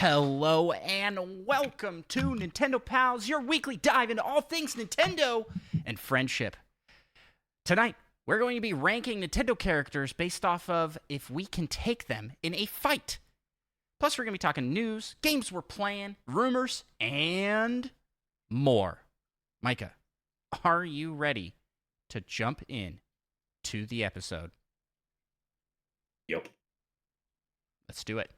Hello and welcome to Nintendo Pals, your weekly dive into all things Nintendo and friendship. Tonight, we're going to be ranking Nintendo characters based off of if we can take them in a fight. Plus, we're going to be talking news, games we're playing, rumors, and more. Micah, are you ready to jump in to the episode? Yep. Let's do it.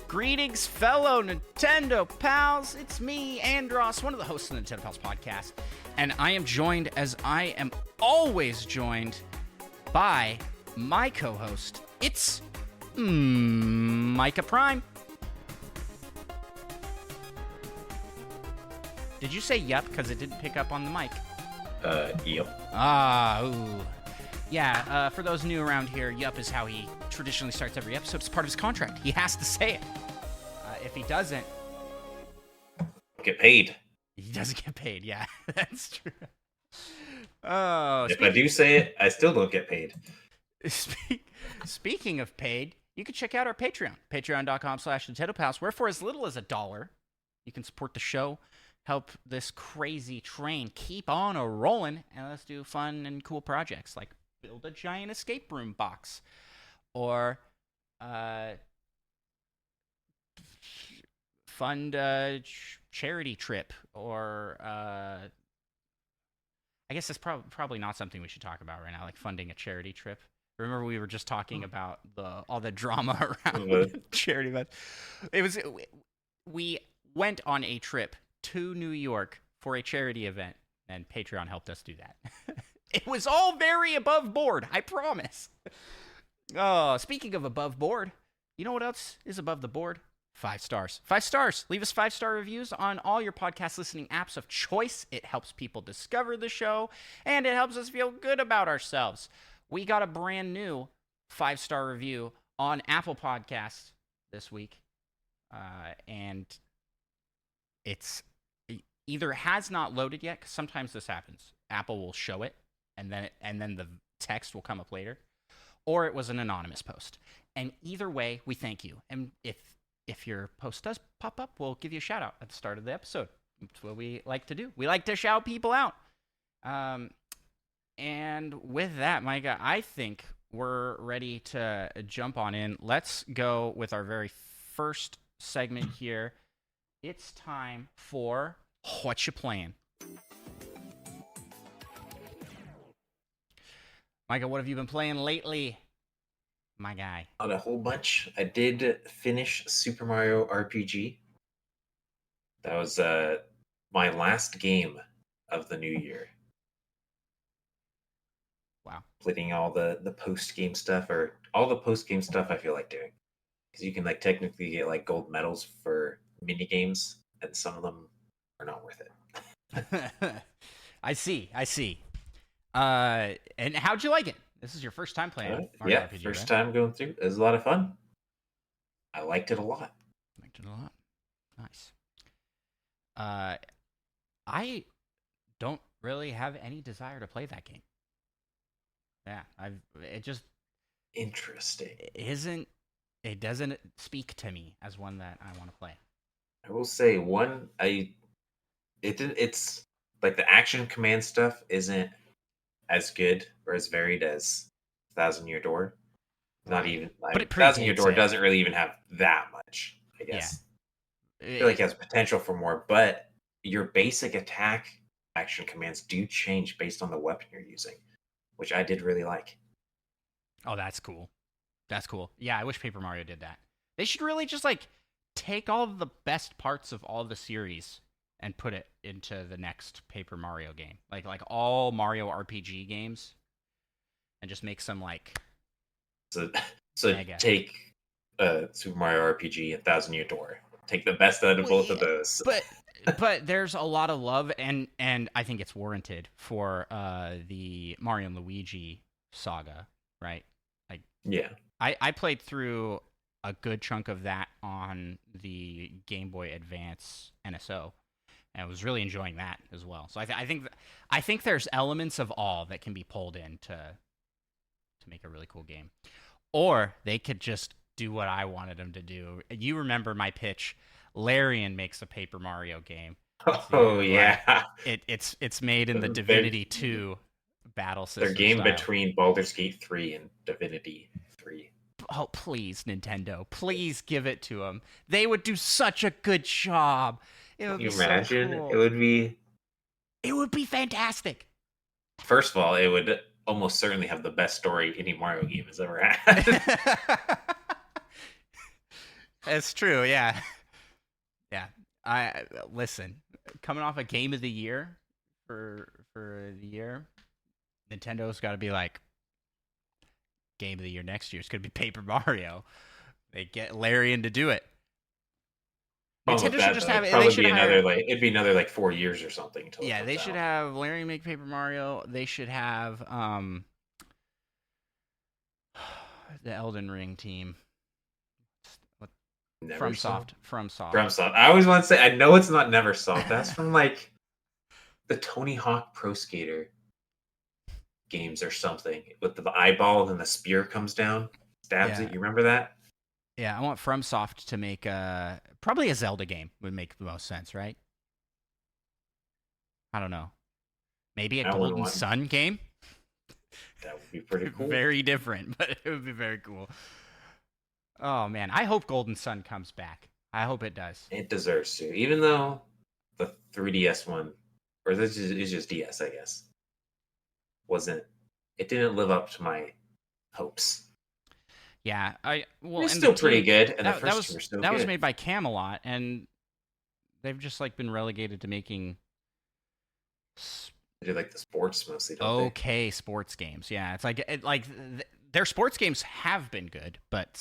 Greetings, fellow Nintendo pals. It's me, Andros, one of the hosts of the Nintendo Pals podcast, and I am joined, as I am always joined, by my co-host. It's Micah Prime. Did you say yup? Because it didn't pick up on the mic. Yep. Ooh. Yeah, for those new around here, yup is how he traditionally starts every episode. It's part of his contract. He has to say it. If he doesn't... Get paid. He doesn't get paid, yeah. That's true. Oh, if I do say it, I still don't get paid. Speaking of paid, you can check out our Patreon. Patreon.com/NintendoPals, where for as little as $1, you can support the show, help this crazy train keep on a-rolling, and let's do fun and cool projects like build a giant escape room box, or fund a charity trip, or I guess that's probably not something we should talk about right now, like funding a charity trip. Remember we were just talking about all the drama around charity events. We went on a trip to New York for a charity event, and Patreon helped us do that. It was all very above board, I promise. Oh, speaking of above board, you know what else is above the board? 5 stars. 5 stars. Leave us 5-star reviews on all your podcast listening apps of choice. It helps people discover the show, and it helps us feel good about ourselves. We got a brand new 5-star review on Apple Podcasts this week, and it's either has not loaded yet, because sometimes this happens. Apple will show it, and then the text will come up later, or it was an anonymous post. And either way, we thank you. And if your post does pop up, we'll give you a shout out at the start of the episode. That's what we like to do. We like to shout people out. And with that, Micah, I think we're ready to jump on in. Let's go with our very first segment here. It's time for What You Playing? Micah, what have you been playing lately? My guy. On a whole bunch. I did finish Super Mario RPG. That was my last game of the new year. Wow. Completing all the post-game stuff, or all the post-game stuff I feel like doing. Because you can technically get gold medals for mini games, and some of them are not worth it. I see. And how'd you like it? This is your first time playing Mario RPG, first right? time going through. It was a lot of fun. I liked it a lot. Nice. I don't really have any desire to play that game. Yeah, it just interesting. It doesn't speak to me as one that I want to play. I will say it's like the action command stuff isn't as good or as varied as Thousand Year Door. Not even. But Thousand Year Door doesn't really even have that much, I guess. Yeah. I feel like it has potential for more, but your basic attack action commands do change based on the weapon you're using, which I did really like. Oh, that's cool. Yeah, I wish Paper Mario did that. They should really just take all of the best parts of all the series and put it into the next Paper Mario game. Like all Mario RPG games, and just make some So take Super Mario RPG and Thousand Year Door. Take the best out of Well, both yeah, of those. but there's a lot of love and I think it's warranted for the Mario and Luigi saga, right? Like Yeah. I played through a good chunk of that on the Game Boy Advance NSO, and I was really enjoying that as well. So I think there's elements of all that can be pulled in to make a really cool game, or they could just do what I wanted them to do. You remember my pitch? Larian makes a Paper Mario game. Oh yeah. It's made in the Their Divinity 2 battle their system game style. between Baldur's Gate 3 and Divinity 3. Oh, please, Nintendo. Please give it to them. They would do such a good job. It would Can you be imagine? so cool. It would be fantastic. First of all, it would almost certainly have the best story any Mario game has ever had. That's true, yeah. Yeah. I listen, coming off a game of the year for the year, Nintendo's got to be like, game of the year next year is going to be Paper Mario. They get Larian to do it. Nintendo should just have it. It'd be another like 4 years or something until yeah, they should have Larian make Paper Mario. They should have the Elden Ring team. FromSoft. I always want to say, I know it's not Neversoft. That's from like the Tony Hawk Pro Skater games or something with the eyeball and then the spear comes down, stabs it. You remember that? Yeah, I want FromSoft to make probably a Zelda game would make the most sense, right? I don't know. Maybe a Golden Sun game? That would be pretty cool. Very different, but it would be very cool. Oh, man. I hope Golden Sun comes back. I hope it does. It deserves to. Even though the 3DS one, or this is just DS, I guess, it didn't live up to my hopes. Yeah. It's still pretty good, and the first two were still good. That was made by Camelot, and they've just like been relegated to making... They do like the sports mostly, don't sports games. Yeah, it's like their sports games have been good, but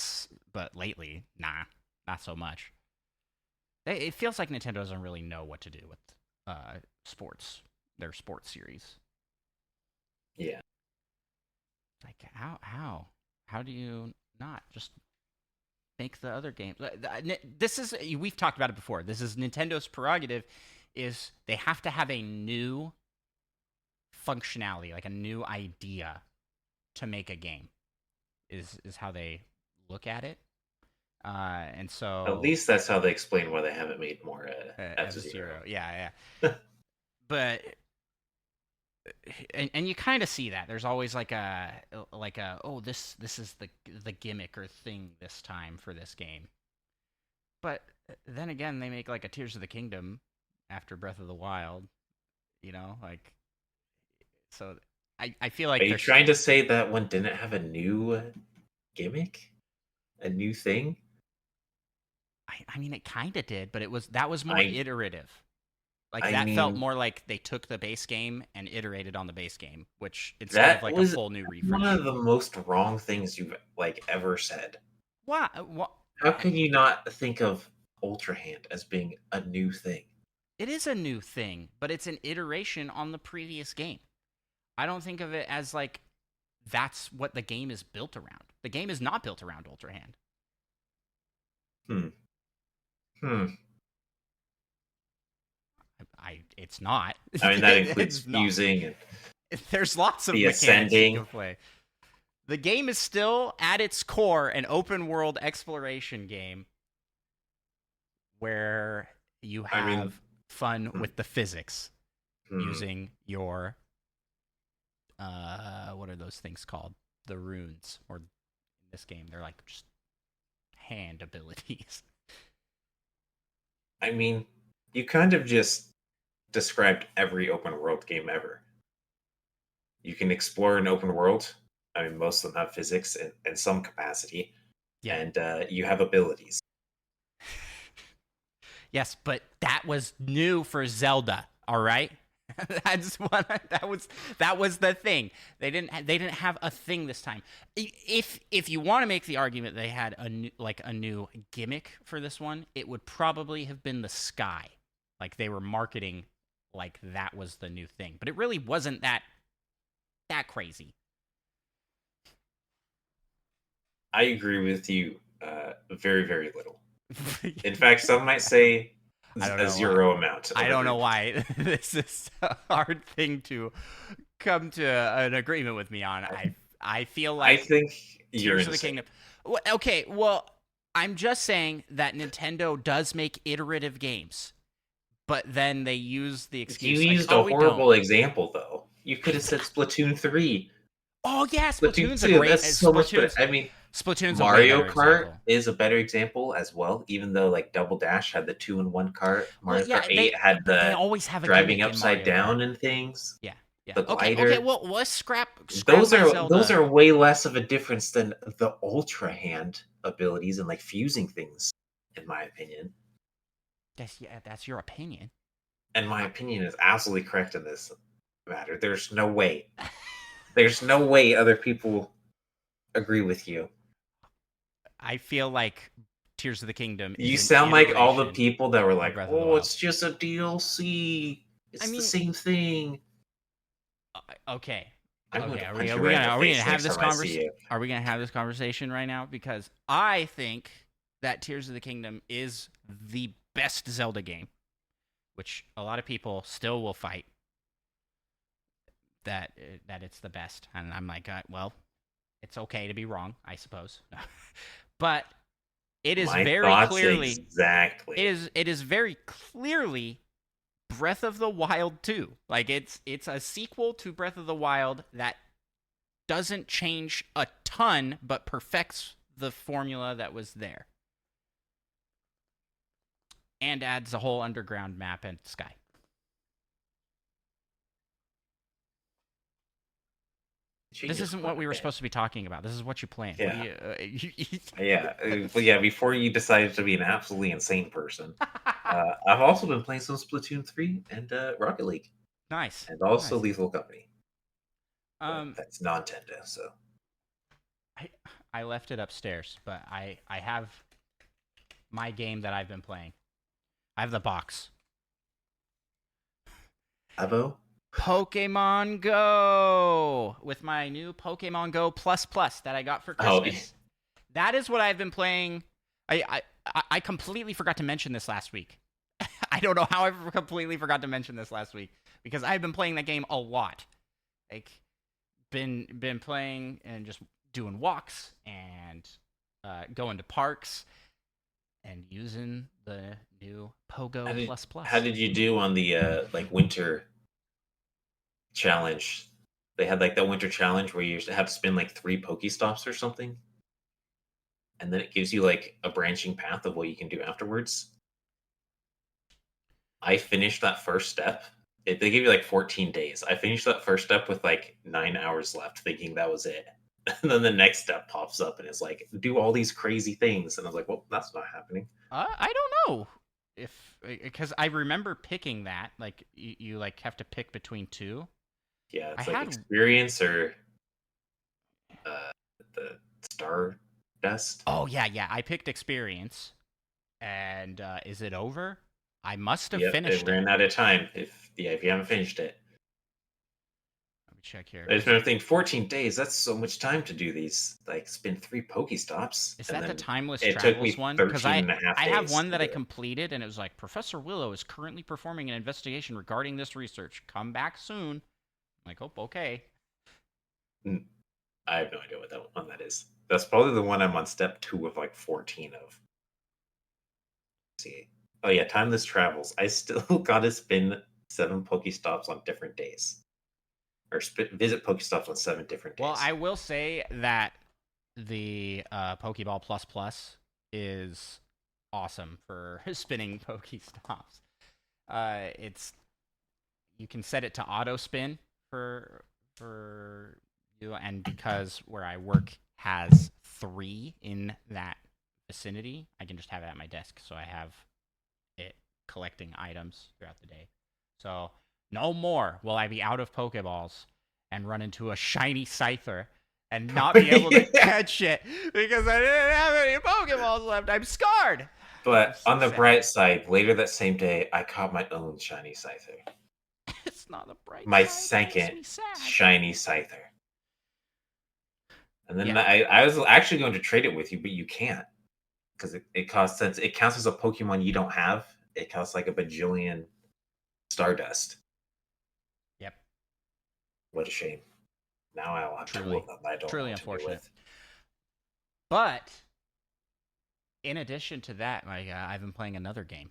lately, not so much. It feels like Nintendo doesn't really know what to do with sports, their sports series. Yeah. Like how do you not just make the other games? This is, we've talked about it before. This is Nintendo's prerogative. Is they have to have a new functionality, like a new idea to make a game. Is how they look at it. And so at least that's how they explain why they haven't made more F-Zero. Yeah. But and you kind of see that there's always like a this is the gimmick or thing this time for this game. But then again, they make like a Tears of the Kingdom after Breath of the Wild, like, so I feel like... Are you trying to say that one didn't have a new gimmick? A new thing? I mean, it kind of did, but that was more iterative. Like, felt more like they took the base game and iterated on the base game, which instead of like a full new refresh. One of the most wrong things you've ever said. Why? How can you not think of Ultra Hand as being a new thing? It is a new thing, but it's an iteration on the previous game. I don't think of it as like that's what the game is built around. The game is not built around Ultra Hand. It's not. I mean, that includes fusing and there's lots of mechanics you can play. The game is still at its core an open world exploration game where you have fun with the physics using your what are those things called? The runes, or in this game they're like just hand abilities. I mean, you kind of just described every open world game ever. You can explore an open world. I mean, most of them have physics in some capacity. Yeah. And you have abilities. Yes, but that was new for Zelda, all right? That was the thing. They didn't have a thing this time. If you want to make the argument they had a new gimmick for this one, it would probably have been the sky. Like they were marketing like that was the new thing, but it really wasn't that crazy. I agree with you very, very little. In fact, some might say a zero amount. I don't know why this is a hard thing to come to an agreement with me on. I feel like I think you're Tears of the Kingdom. Okay, well, I'm just saying that Nintendo does make iterative games, but then they use the excuse. You used a horrible example, though. You could have said Splatoon 3. Oh yeah, Splatoon's a great. That's so much better. I mean, Splatoon's Mario a Kart example. is a better example as well. Even though like Double Dash had the 2-in-1 cart, Mario Kart 8 had the they always have a driving upside down and things. Yeah. The glider. Okay. Well, let's scrap those Zelda. are way less of a difference than the Ultra Hand abilities and like fusing things, in my opinion. That's your opinion. And my opinion is absolutely correct in this matter. There's no way. There's no way other people agree with you. I feel like Tears of the Kingdom. You sound like all the people that were like, "Oh, it's just a DLC. It's the same thing." Okay. Are we gonna have this conversation? Are we gonna have this conversation right now? Because I think that Tears of the Kingdom is the best Zelda game, which a lot of people still will fight that it's the best, and I'm like, well, it's okay to be wrong, I suppose. But it is very clearly exactly. It is very clearly Breath of the Wild 2. Like it's a sequel to Breath of the Wild that doesn't change a ton but perfects the formula that was there. And adds a whole underground map and sky. This isn't what we were supposed to be talking about. This is what you planned. Yeah. Before you decided to be an absolutely insane person, I've also been playing some Splatoon 3 and Rocket League. Nice. And also Lethal Company. That's Nintendo, so. I left it upstairs, but I have my game that I've been playing. I have the box. Abo? Pokemon Go with my new Pokemon Go Plus that I got for Christmas. That is what I've been playing. I completely forgot to mention this last week. I don't know how I completely forgot to mention this last week because I've been playing that game a lot. Like been playing and just doing walks and going to parks and using the new Pogo Plus. How did you do on the winter challenge? They had like that winter challenge where you have to spin like 3 Pokestops or something, and then it gives you like a branching path of what you can do afterwards. I finished that first step. They give you like 14 days. I finished that first step with like 9 hours left, thinking that was it. And then the next step pops up and it's like, do all these crazy things. And I was like, well, that's not happening. I don't know because I remember picking that. Like you like have to pick between 2. Yeah, it's experience or the Star Dust. Oh yeah. I picked experience, and is it over? I must have finished it. It ran out of time. If you haven't finished it, let me check here. I just remember thinking 14 days. That's so much time to do these. Like spin 3 Pokestops. Is that the timeless travels one? Because I have one that I completed, and it was like Professor Willow is currently performing an investigation regarding this research. Come back soon. I'm like, oh, okay. I have no idea what that one that is. That's probably the one I'm on step 2 of like 14 of. Let's see. Oh yeah, timeless travels. I still gotta spin 7 Pokestops on different days, or visit Pokestops on 7 different days. Well, I will say that the Pokeball Plus is awesome for spinning Pokestops. You can set it to auto spin for you, and because where I work has 3 in that vicinity, I can just have it at my desk, so I have it collecting items throughout the day. So No more will I be out of Pokeballs and run into a shiny Scyther and not be able to catch it because I didn't have any Pokeballs left. I'm scarred. But on the bright side, later that same day, I caught my own shiny Scyther. It's not a bright my side. second shiny Scyther. And then I was actually going to trade it with you, but you can't. Because it costs, since it counts as a Pokemon you don't have, it costs like a bajillion Stardust. Yep. What a shame. Now I'll have two of them. I don't truly know what unfortunate. To do with. But in addition to that, I've been playing another game.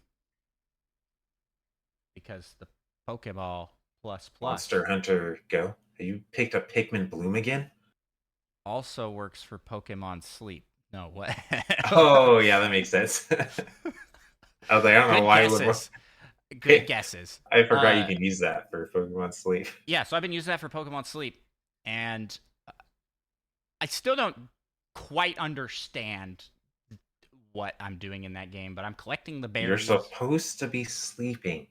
Because the Pokeball Plus Monster Hunter Go. Have you picked up Pikmin Bloom again? Also works for Pokemon Sleep. No, what? Oh, yeah, that makes sense. I was like, I don't know why it would work. Good guesses. I forgot you can use that for Pokemon Sleep. Yeah, so I've been using that for Pokemon Sleep. And I still don't quite understand what I'm doing in that game, but I'm collecting the berries. You're supposed to be sleeping.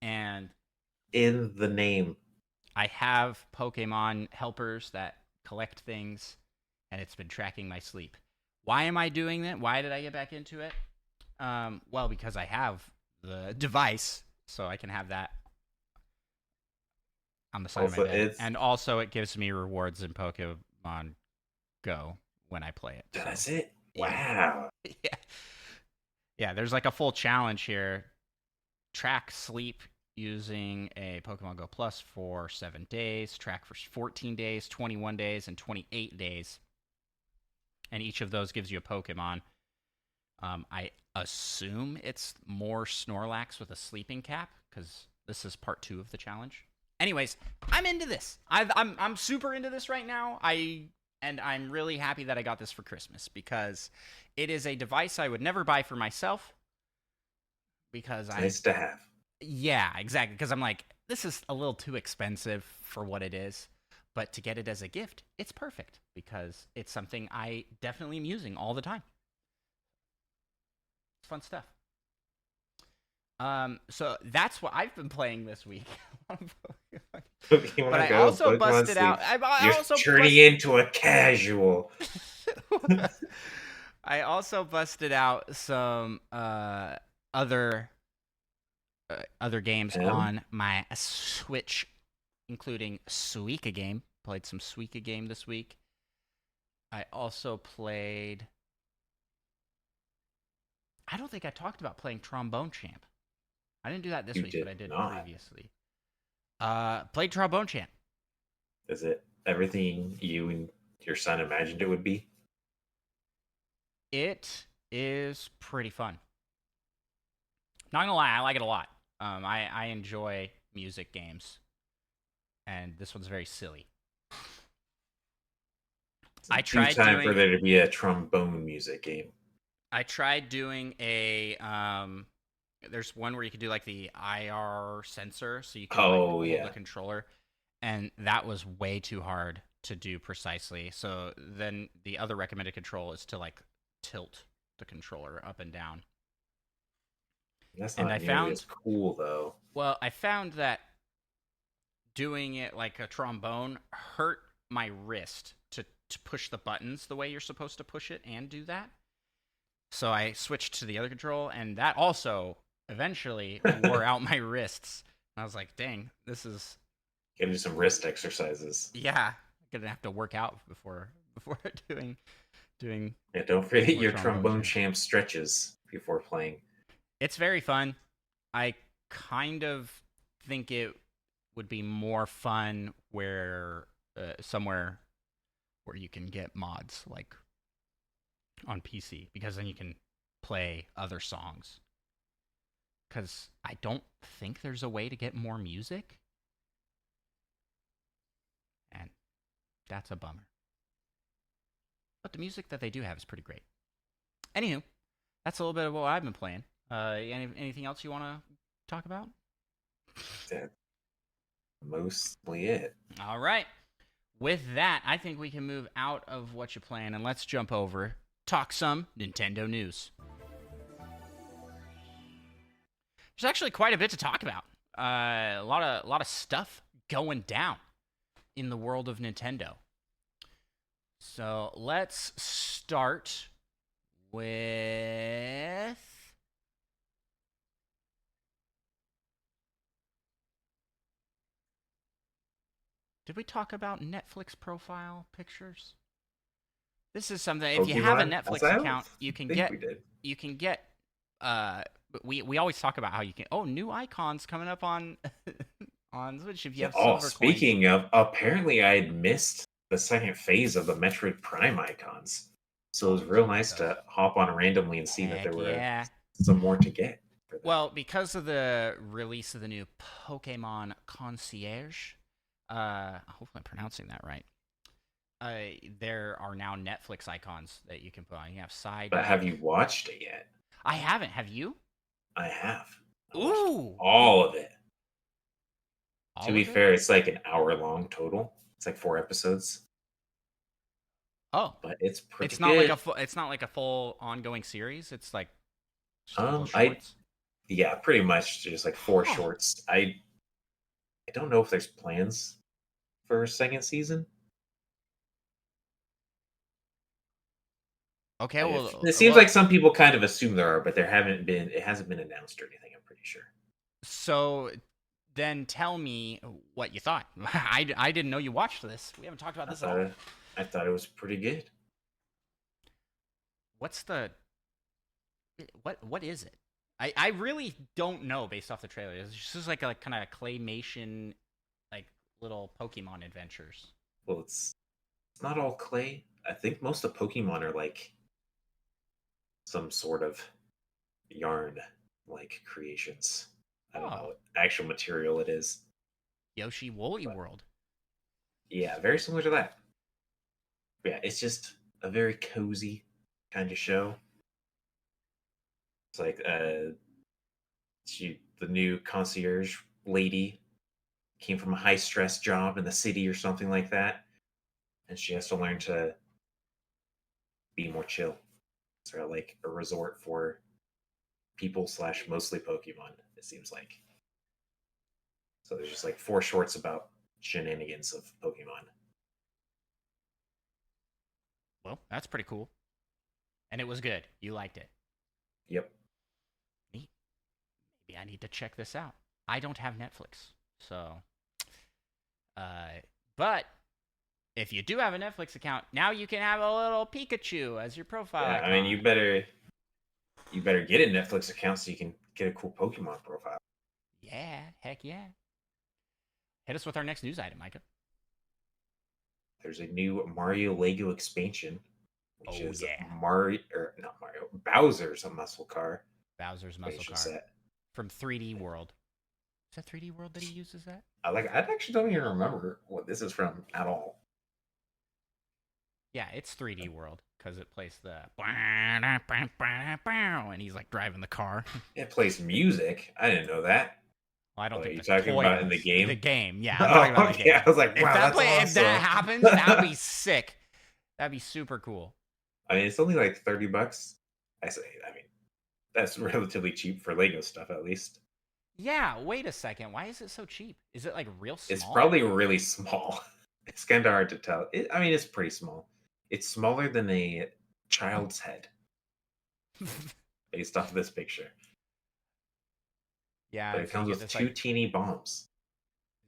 And in the name, I have Pokemon helpers that collect things, and it's been tracking my sleep. Why am I doing that? Why did I get back into it? Well, because I have the device, so I can have that on the side of my bed. And also, it gives me rewards in Pokemon Go when I play it. Does it? Wow. Yeah. Yeah, there's like a full challenge here. Track sleep using a Pokemon Go Plus for 7 days, track for 14 days, 21 days, and 28 days. And each of those gives you a Pokemon. I assume it's more Snorlax with a sleeping cap, because this is part 2 of the challenge. Anyways, I'm into this. I'm super into this right now. And I'm really happy that I got this for Christmas, because it is a device I would never buy for myself. Because it's nice to have. Yeah, exactly. Because I'm like, this is a little too expensive for what it is. But to get it as a gift, it's perfect. Because it's something I definitely am using all the time. It's fun stuff. So that's what I've been playing this week. But I also busted out. You're turning into a casual. I also busted out some other games on my Switch, including Suika Game. Played some Suika Game this week. I also played. I don't think I talked about playing Trombone Champ. I didn't do that this week, but I did previously. Played Trombone Champ. Is it everything you and your son imagined it would be? It is pretty fun. Not gonna lie, I like it a lot. I enjoy music games, and this one's very silly. I tried doing for there to be a trombone music game. I tried doing a there's one where you could do like the IR sensor, so you can hold the controller, and that was way too hard to do precisely. So then the other recommended control is to like tilt the controller up and down. That's not nearly as cool though. Well, I found that doing it like a trombone hurt my wrist to push the buttons the way you're supposed to push it and do that. So I switched to the other control, and that also eventually wore out my wrists. And I was like, dang, this is... Gotta do some wrist exercises. Yeah, I'm gonna have to work out before doing. Yeah, don't forget your trombone champ stretches before playing. It's very fun. I kind of think it would be more fun where somewhere where you can get mods like on PC, because then you can play other songs. Because I don't think there's a way to get more music. And that's a bummer. But the music that they do have is pretty great. Anywho, that's a little bit of what I've been playing. Anything else you want to talk about? That's mostly it. All right. With that, I think we can move out of what you're playing and let's jump over, talk some Nintendo news. There's actually quite a bit to talk about. A lot of stuff going down in the world of Nintendo. So let's start with. Did we talk about Netflix profile pictures? This is something. If you have a Netflix account, you can get. You can get. We always talk about how you can. Oh, new icons coming up on on Switch if you have silver speaking of, apparently I had missed the second phase of the Metroid Prime icons, so it was real nice to hop on randomly and see that there were some more to get. Well, because of the release of the new Pokemon Concierge, hopefully I'm pronouncing that right. There are now Netflix icons that you can put on. You have side. But have you watched it yet? I haven't. Have you? I have. Ooh, all of it. To be fair, it's like an hour long total. It's like 4 episodes. Oh, but it's pretty. It's not good. It's not like a full ongoing series. It's like. Yeah, pretty much just like 4 shorts. I don't know if there's plans for a second season. Okay, well, it seems like some people kind of assume there are, but it hasn't been announced or anything. I'm pretty sure. So then tell me what you thought. I didn't know you watched this. We haven't talked about this at all. I thought it was pretty good. What's the what is it? I really don't know based off the trailer. It's just like a kind of claymation, like little Pokemon adventures. Well, it's not all clay. I think most of Pokemon are like some sort of yarn like creations. I don't know what actual material it is. Yoshi Woolly World. Yeah, very similar to that. Yeah, it's just a very cozy kind of show. It's like the new concierge lady came from a high stress job in the city or something like that, and she has to learn to be more chill. It's sort of like a resort for people / mostly Pokemon, it seems like. So there's just like 4 shorts about shenanigans of Pokemon. Well, that's pretty cool. And it was good. You liked it. Yep. Neat. Maybe I need to check this out. I don't have Netflix, so. But if you do have a Netflix account, now you can have a little Pikachu as your profile. Yeah, I mean, you better get a Netflix account so you can get a cool Pokemon profile. Yeah, heck yeah. Hit us with our next news item, Micah. There's a new Mario Lego expansion, which is Bowser's muscle car. Bowser's muscle car set. From 3D World. Is that 3D World that he uses that? I actually don't even remember what this is from at all. Yeah, it's 3D World because it plays the and he's like driving the car. It plays music. I didn't know that. Well, I don't think you're talking about in the game. The game, yeah. I'm talking about the game. I was like, wow, if that happens, that'd be sick. That'd be super cool. I mean, it's only like $30. I mean, that's relatively cheap for Lego stuff, at least. Yeah. Wait a second. Why is it so cheap? Is it like real small? It's probably really small. It's kind of hard to tell. I mean, it's pretty small. It's smaller than a child's head, based off of this picture. Yeah, but it comes with 2 teeny bombs.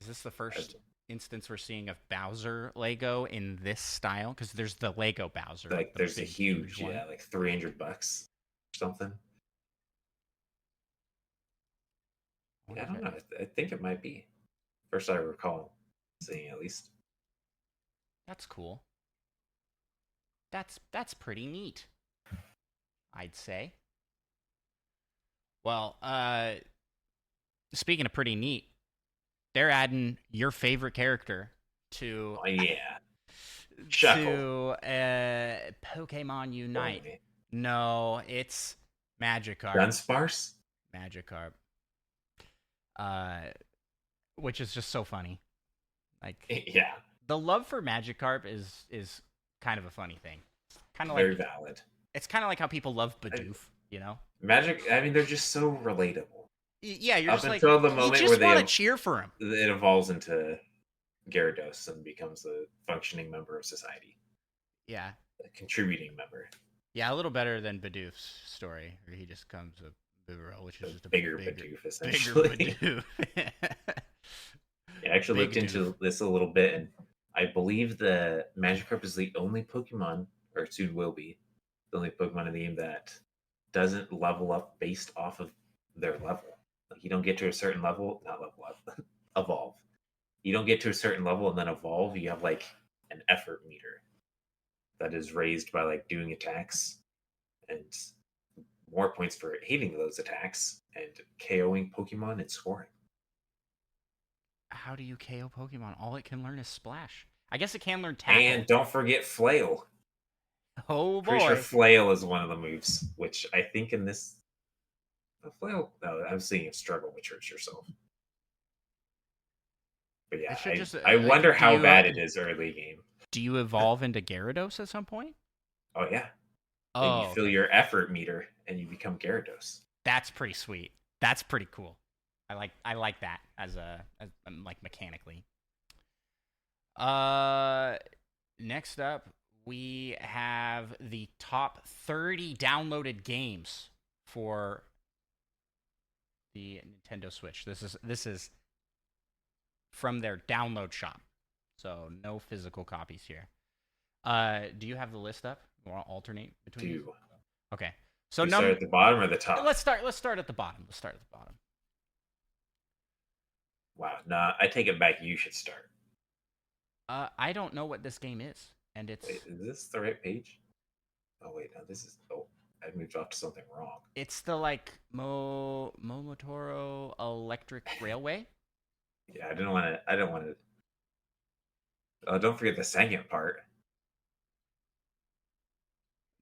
Is this the first instance we're seeing of Bowser Lego in this style? Because there's the Lego Bowser. Like there's a huge one. Yeah, like $300 or something. Yeah, I don't know. I think it might be. First I recall seeing, at least. That's cool. That's pretty neat, I'd say. Well, speaking of pretty neat, they're adding your favorite character to Shuckle. to Pokemon Unite. No, it's Magikarp. Dunsparce? Magikarp. Which is just so funny. Like, yeah, the love for Magikarp is kind of a funny thing. Kind of very valid. It's kind of like how people love Bidoof, you know? I mean, they're just so relatable. Yeah, you're Up just like, until the you moment just where want to cheer for him. it evolves into Gyarados and becomes a functioning member of society. Yeah. A contributing member. Yeah, a little better than Bidoof's story, where he just becomes a Boomerang, which is just a bigger Bidoof, essentially. Bigger Bidoof. I actually looked Big into this a little bit, and I believe the Magikarp is the only Pokemon, or soon will be, the only Pokemon in the game that doesn't level up based off of their level. Like you don't get to a certain level, not level up, evolve. You don't get to a certain level and then evolve. You have like an effort meter that is raised by like doing attacks and more points for hitting those attacks and KOing Pokemon and scoring. How do you KO Pokemon? All it can learn is Splash. I guess it can learn Tackle. And don't forget Flail. Oh boy. Pretty sure Flail is one of the moves, which I think in this Flail. No, I'm seeing it struggle with Church yourself. But yeah, I wonder how bad it is early game. Do you evolve into Gyarados at some point? Oh yeah. Oh, and you fill your effort meter and you become Gyarados. That's pretty sweet. That's pretty cool. I like that as like mechanically. Next up we have the top 30 downloaded games for the Nintendo Switch. This is from their download shop. So no physical copies here. Do you have the list up? You want to alternate between these? Okay. So start at the bottom or the top? Let's start at the bottom. Wow. Nah, I take it back. You should start. I don't know what this game is, and it's. Wait, is this the right page? Oh wait, no, this is. Oh, I moved off to something wrong. It's the like Momotaro Electric Railway. Yeah, I didn't want to. Oh, don't forget the second part.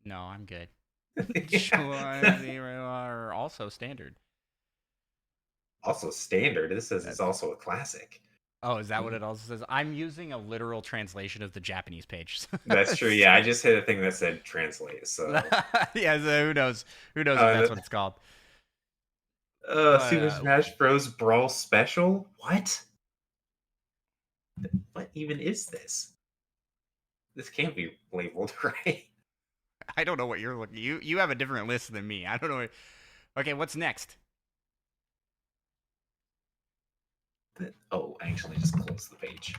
No, I'm good. Are also standard. Also standard. This says it's also a classic. Oh, is that what it also says? I'm using a literal translation of the Japanese page. That's true. Yeah, I just hit a thing that said translate. So yeah, so who knows? Who knows if that's what it's called? Super Smash Bros. Brawl Special. What? What even is this? This can't be labeled right. I don't know what you're looking. You have a different list than me. I don't know. Okay, what's next? Oh, actually, just close the page.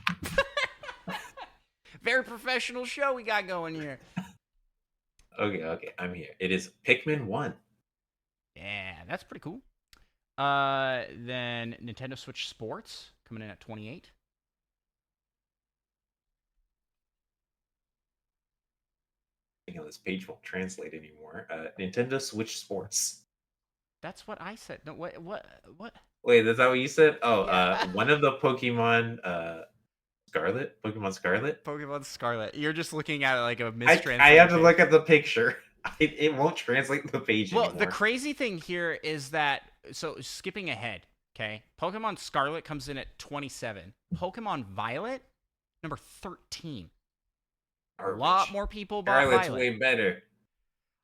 Very professional show we got going here. Okay, I'm here. It is Pikmin 1. Yeah, that's pretty cool. Then Nintendo Switch Sports coming in at 28. This page won't translate anymore. Nintendo Switch Sports. That's what I said. No, what? Wait, is that what you said? Oh, yeah. One of the Pokemon Scarlet? Pokemon Scarlet. You're just looking at it like a mistranslation. I have to look at the picture. It won't translate the page anymore. Well, the crazy thing here is that, so skipping ahead, okay? Pokemon Scarlet comes in at 27. Pokemon Violet, number 13. A lot more people bought Scarlet's Violet. way better.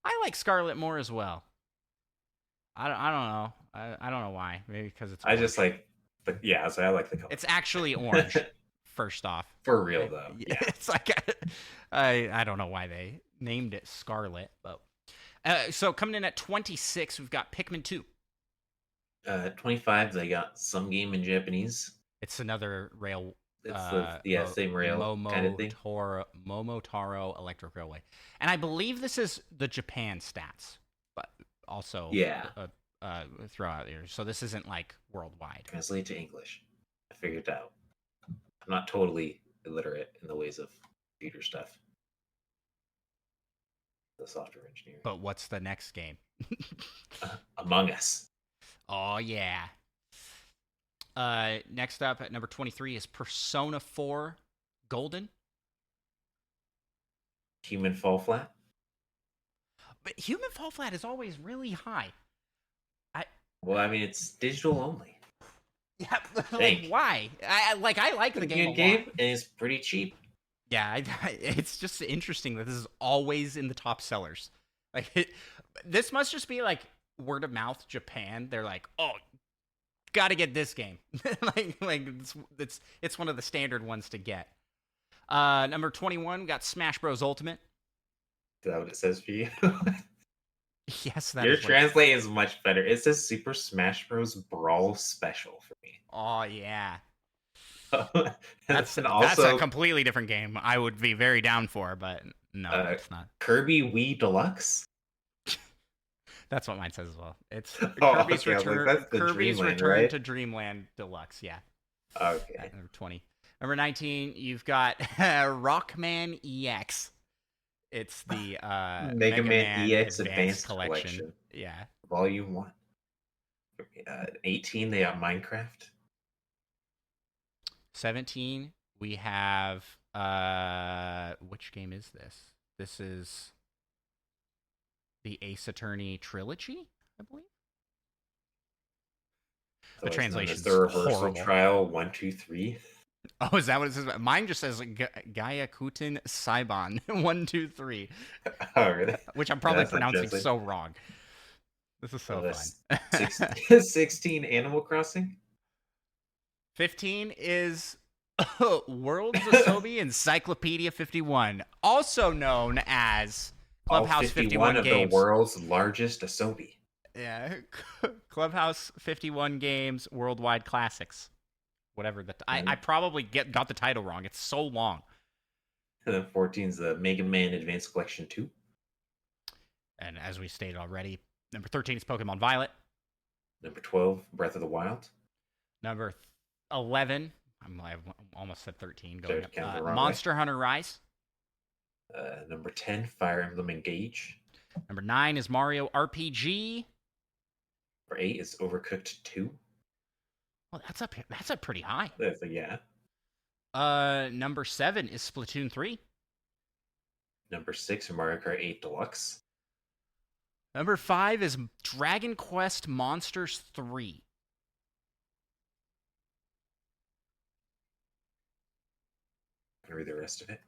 I like Scarlet more as well. I don't know. I don't know why. Maybe because it's orange. I just like, so I like the color. It's actually orange. First off, for real though. Yeah. It's like I don't know why they named it Scarlet, but so coming in at 26, we've got Pikmin 2. 25, they got some game in Japanese. It's another rail. It's same rail kind of thing. Momotaro Electric Railway, and I believe this is the Japan stats, but also throw out here. So this isn't like worldwide. Translate to English. I figured it out. I'm not totally illiterate in the ways of computer stuff. The software engineer. But what's the next game? Among Us. Oh yeah. Next up at number 23 is Persona 4 Golden. Human Fall Flat. But Human Fall Flat is always really high. Well, I mean, it's digital only. Yeah, like, why? I like the game a lot. And it's pretty cheap. Yeah, it's just interesting that this is always in the top sellers. Like, this must just be like word of mouth Japan. They're like, oh, got to get this game. like it's one of the standard ones to get. Number 21, we got Smash Bros. Ultimate. Is that what it says for you? Yes, that Your is translate is much better. It says Super Smash Bros. Brawl Special for me. Oh yeah. That's a completely different game. I would be very down for, but no, it's not. Kirby Wii Deluxe. That's what mine says as well. It's Kirby's Return to Dreamland Deluxe. Yeah. Okay. Number 20. Number 19, you've got Rockman EX. It's the Mega Man EX Advanced Collection. Yeah. Volume 1. 18, they have Minecraft. 17, we have which game is this? This is the Ace Attorney trilogy, I believe. So the translation is the Reversal horrible. Trial 1, 2, 3. Oh, is that what it says? Mine just says Gaia Kutin Saibon 1, 2, 3. Oh, really? Which I'm probably pronouncing so wrong. This is so fun. 16, Animal Crossing. 15 is World's Asobi Encyclopedia 51, also known as Clubhouse 51 of Games. The world's largest Asobi. Yeah, Clubhouse 51 Games Worldwide Classics. Whatever. I probably got the title wrong. It's so long. And then 14 is the Mega Man Advanced Collection 2. And as we stated already, number 13 is Pokemon Violet. Number 12, Breath of the Wild. Number 11, I almost said 13. Going up. Monster Hunter Rise. Number 10, Fire Emblem Engage. Number 9 is Mario RPG. Number 8 is Overcooked 2. Well, that's up pretty high. Yeah. Number 7 is Splatoon 3. Number 6, Mario Kart 8 Deluxe. Number 5 is Dragon Quest Monsters 3. Can I read the rest of it?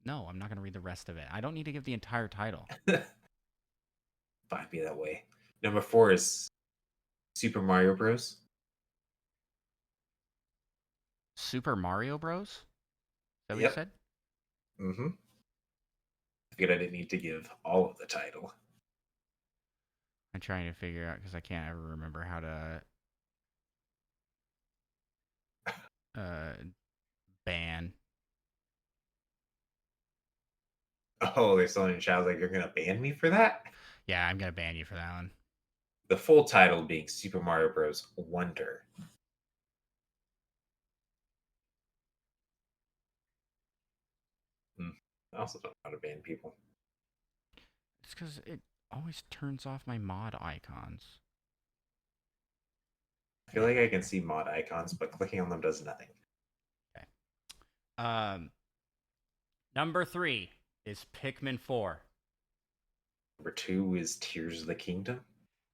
No, I'm not going to read the rest of it. I don't need to give the entire title. Fine, be that way. Number 4 is Super Mario Bros. Super Mario Bros? Is that what you said? Mm-hmm. I figured I didn't need to give all of the title. I'm trying to figure out, because I can't ever remember how to ban. Oh, they're still in the chat. Like, you're going to ban me for that? Yeah, I'm going to ban you for that one. The full title being Super Mario Bros. Wonder. I also don't know how to ban people. It's because it always turns off my mod icons. I feel like I can see mod icons, but clicking on them does nothing. Okay. Number 3 is Pikmin 4. Number 2 is Tears of the Kingdom.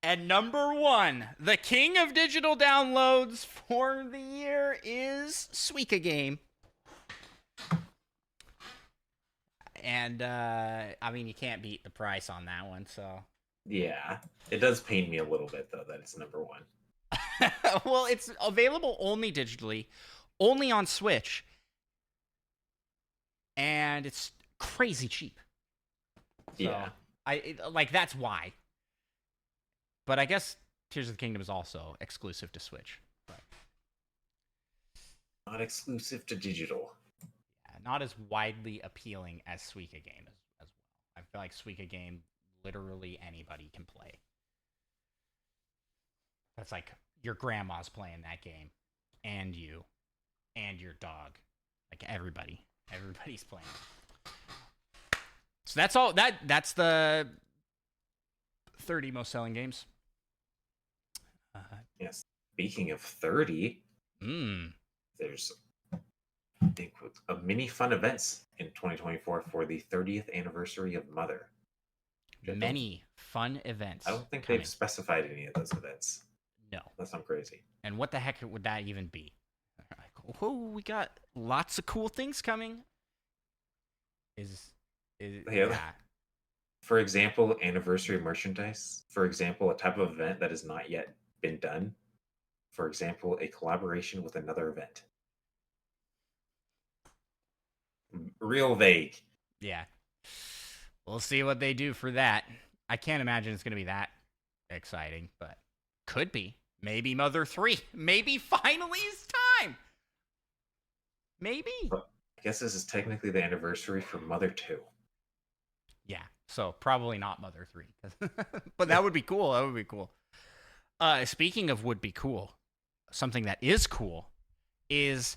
And number 1, the king of digital downloads for the year is Suika Game. And, I mean, you can't beat the price on that one, so. Yeah. It does pain me a little bit, though, that it's number 1. Well, it's available only digitally, only on Switch, and it's crazy cheap. So, yeah. That's why. But I guess Tears of the Kingdom is also exclusive to Switch. But not exclusive to digital. Not as widely appealing as Suika Game as well. I feel like Suika Game, literally anybody can play. That's like your grandma's playing that game, and you, and your dog. Like everybody's playing. So that's all. That's the 30 most selling games. Yes. Speaking of 30, there's many fun events in 2024 for the 30th anniversary of Mother. Many fun events. I don't think they've specified any of those events. No. That sounds crazy. And what the heck would that even be? Like, oh, we got lots of cool things coming. Yeah. For example, anniversary merchandise. For example, a type of event that has not yet been done For example, a collaboration with another event. Real vague. Yeah. We'll see what they do for that. I can't imagine it's going to be that exciting, but could be. Maybe Mother 3. Maybe finally it's time. Maybe. But I guess this is technically the anniversary for Mother 2. Yeah, so probably not Mother 3. But that would be cool. That would be cool. Speaking of would be cool, something that is cool is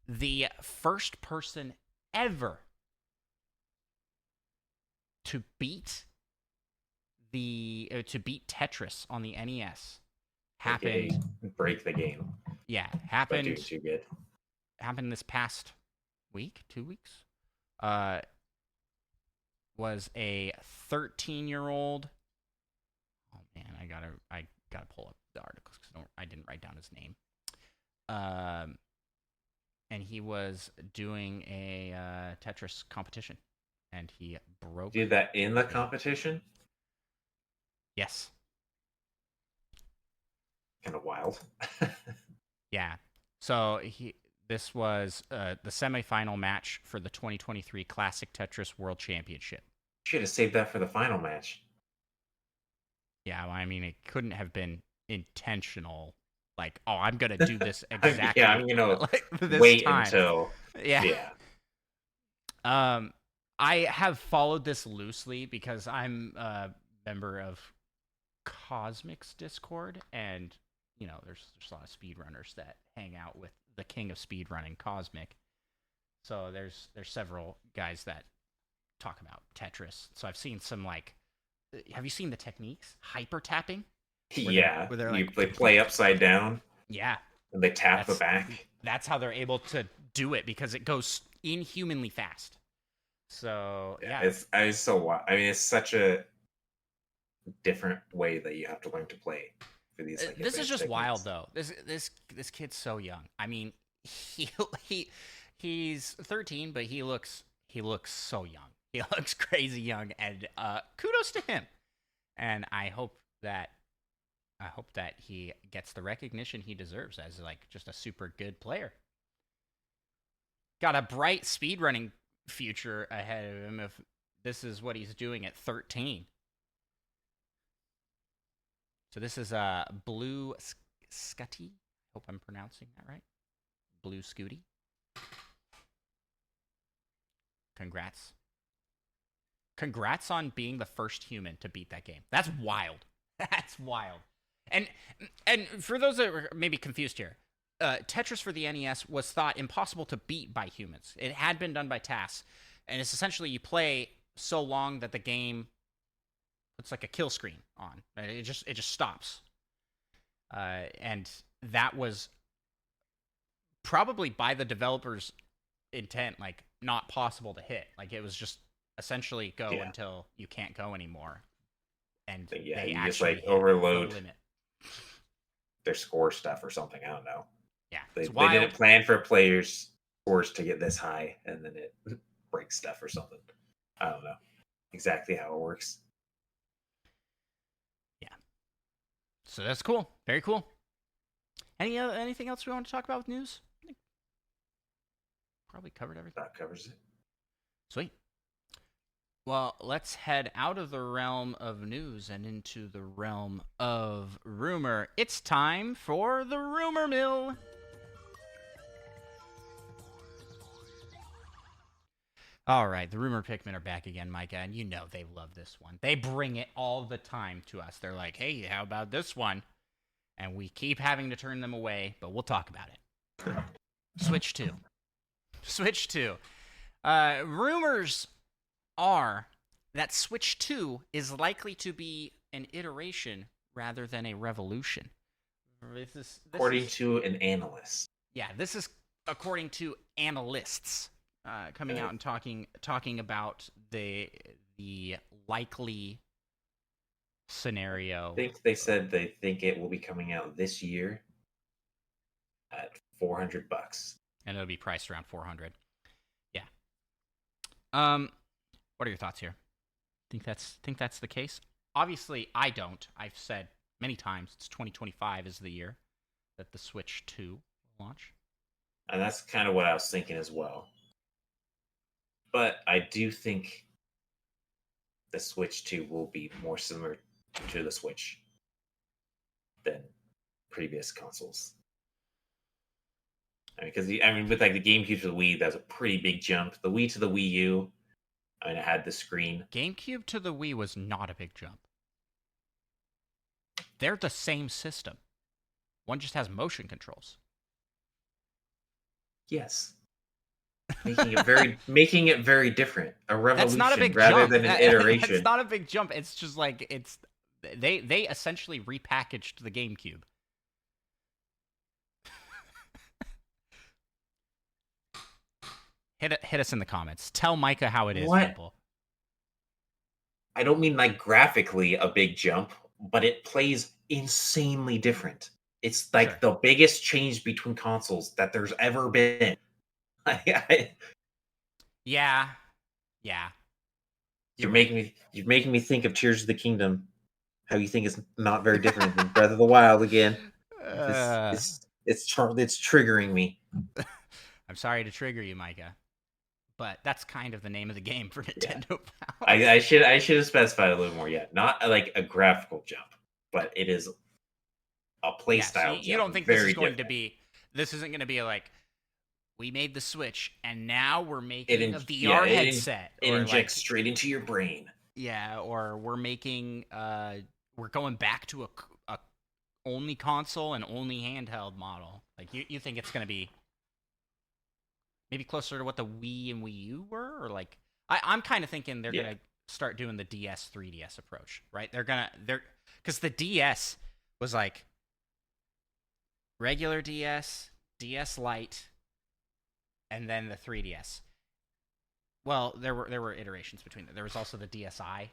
the first person ever to beat Tetris on the NES happened. Break the game. Yeah, happened. Doing too good. Happened this past week, 2 weeks. Was a 13-year-old. Oh man, I gotta pull up the articles because I didn't write down his name. And he was doing a Tetris competition, and he broke. Did that in the competition? Yes. Kind of wild. Yeah. So this was the semifinal match for the 2023 Classic Tetris World Championship. Should have saved that for the final match. Yeah, well, I mean, it couldn't have been intentional. Like, oh, I'm gonna do this exactly. Yeah, I mean, like this wait time. until. Yeah. I have followed this loosely because I'm a member of Cosmic's Discord, and there's a lot of speedrunners that hang out with the king of speedrunning, Cosmic. So there's several guys that talk about Tetris. So I've seen some have you seen the techniques? Hyper tapping? Yeah, where they're they play upside down. Yeah. And they tap the back. That's how they're able to do it because it goes inhumanly fast. So yeah, it's so wild. I mean, it's such a different way that you have to learn to play for these. This is just wild, though. This kid's so young. I mean, he's 13, but he looks so young. He looks crazy young, and kudos to him. And I hope that he gets the recognition he deserves as just a super good player. Got a bright speedrunning future ahead of him if this is what he's doing at 13. So this is Blue Scutty. Hope I'm pronouncing that right. Blue Scooty. Congrats. Congrats on being the first human to beat that game. That's wild. That's wild. And for those that were maybe confused here, Tetris for the NES was thought impossible to beat by humans. It had been done by tasks, and it's essentially you play so long that the game puts like a kill screen on. It just stops. And that was probably by the developers' intent, not possible to hit. It was just essentially go until you can't go anymore. And they you actually just overload the limit. Their score stuff or something. I don't know. Yeah, they didn't plan for players' scores to get this high, and then it breaks stuff or something. I don't know exactly how it works. Yeah. So that's cool. Very cool. Anything else we want to talk about with news? I think probably covered everything. That covers it. Sweet. Well, let's head out of the realm of news and into the realm of rumor. It's time for the Rumor Mill. All right, the Rumor Pikmin are back again, Micah, and you know they love this one. They bring it all the time to us. They're like, hey, how about this one? And we keep having to turn them away, but we'll talk about it. Switch 2. Rumors are that Switch 2 is likely to be an iteration rather than a revolution. According to an analyst. Yeah, this is according to analysts coming out and talking about the likely scenario. I think they said they think it will be coming out this year at $400, and it'll be priced around $400. Yeah. What are your thoughts here? Think that's the case? Obviously, I don't. I've said many times. It's 2025 is the year that the Switch 2 will launch. And that's kind of what I was thinking as well. But I do think the Switch 2 will be more similar to the Switch than previous consoles. Because with like the GameCube to the Wii, that's a pretty big jump. The Wii to the Wii U, it had the screen. GameCube to the Wii was not a big jump. They're the same system. One just has motion controls. Yes. Making it very different. A revolution that's not a big rather jump. than an iteration. It's not a big jump. It's just like they essentially repackaged the GameCube. Hit us in the comments. Tell Micah how it is, people. I don't mean like graphically a big jump, but it plays insanely different. It's like the biggest change between consoles that there's ever been. Yeah. You're making me think of Tears of the Kingdom. How you think it's not very different than Breath of the Wild again. It's triggering me. I'm sorry to trigger you, Micah, but that's kind of the name of the game for Nintendo Power. I should have specified a little more yet. Not like a graphical jump, but it is a play style. So you don't think this is going to be? This isn't going to be like we made the Switch and now we're making a VR headset. It injects straight into your brain. Yeah, or we're making we're going back to a only console and only handheld model. Like you think it's going to be maybe closer to what the Wii and Wii U were, or like I'm kind of thinking they're gonna start doing the DS 3DS approach, right? They're because the DS was like regular DS, DS Lite, and then the 3DS. Well, there were iterations between them. There was also the DSi,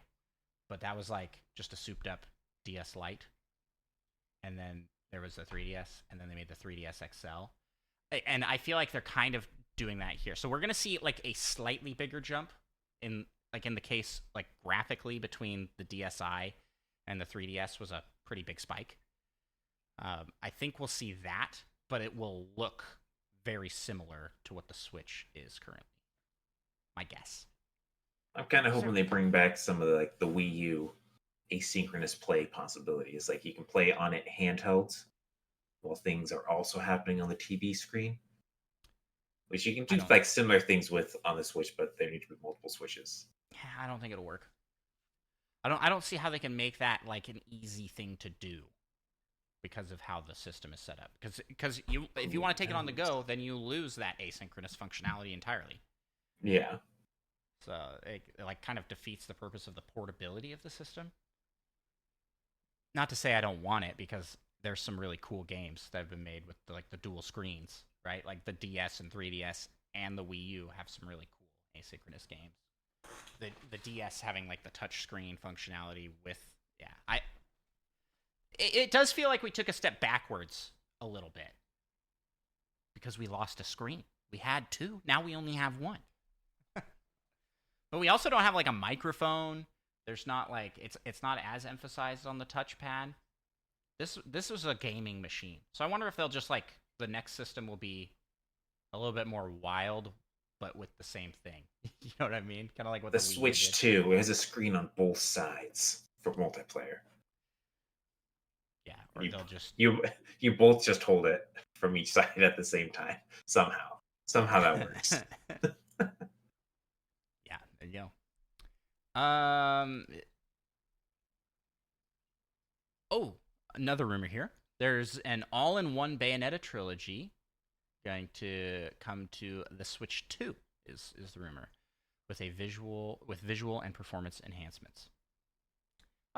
but that was like just a souped up DS Lite, and then there was the 3DS, and then they made the 3DS XL, and I feel like they're kind of doing that here. So we're gonna see like a slightly bigger jump in the case like graphically between the DSi and the 3DS was a pretty big spike. I think we'll see that, but it will look very similar to what the Switch is currently. My guess. I'm kind of hoping they bring back some of the Wii U asynchronous play possibilities. Like you can play on it handheld while things are also happening on the TV screen. Which you can do like similar things with on the Switch, but there need to be multiple Switches. Yeah, I don't think it'll work. I don't see how they can make that like an easy thing to do because of how the system is set up. Because if you want to take it on the go, then you lose that asynchronous functionality entirely. Yeah. So it like kind of defeats the purpose of the portability of the system. Not to say I don't want it, because there's some really cool games that have been made with the dual screens. Right, like the DS and 3DS and the Wii U have some really cool asynchronous games. The DS having like the touch screen functionality with it does feel like we took a step backwards a little bit because we lost a screen. We had two, now we only have one. But we also don't have like a microphone. There's not like it's not as emphasized on the touchpad. This was a gaming machine, so I wonder if they'll just like. The next system will be a little bit more wild, but with the same thing. You know what I mean? Kind of like what the Switch 2 has a screen on both sides for multiplayer. Yeah, or they'll just you both just hold it from each side at the same time. Somehow that works. Yeah, there you go. Oh, another rumor here. There's an all-in-one Bayonetta trilogy going to come to the Switch 2, is the rumor, with visual and performance enhancements.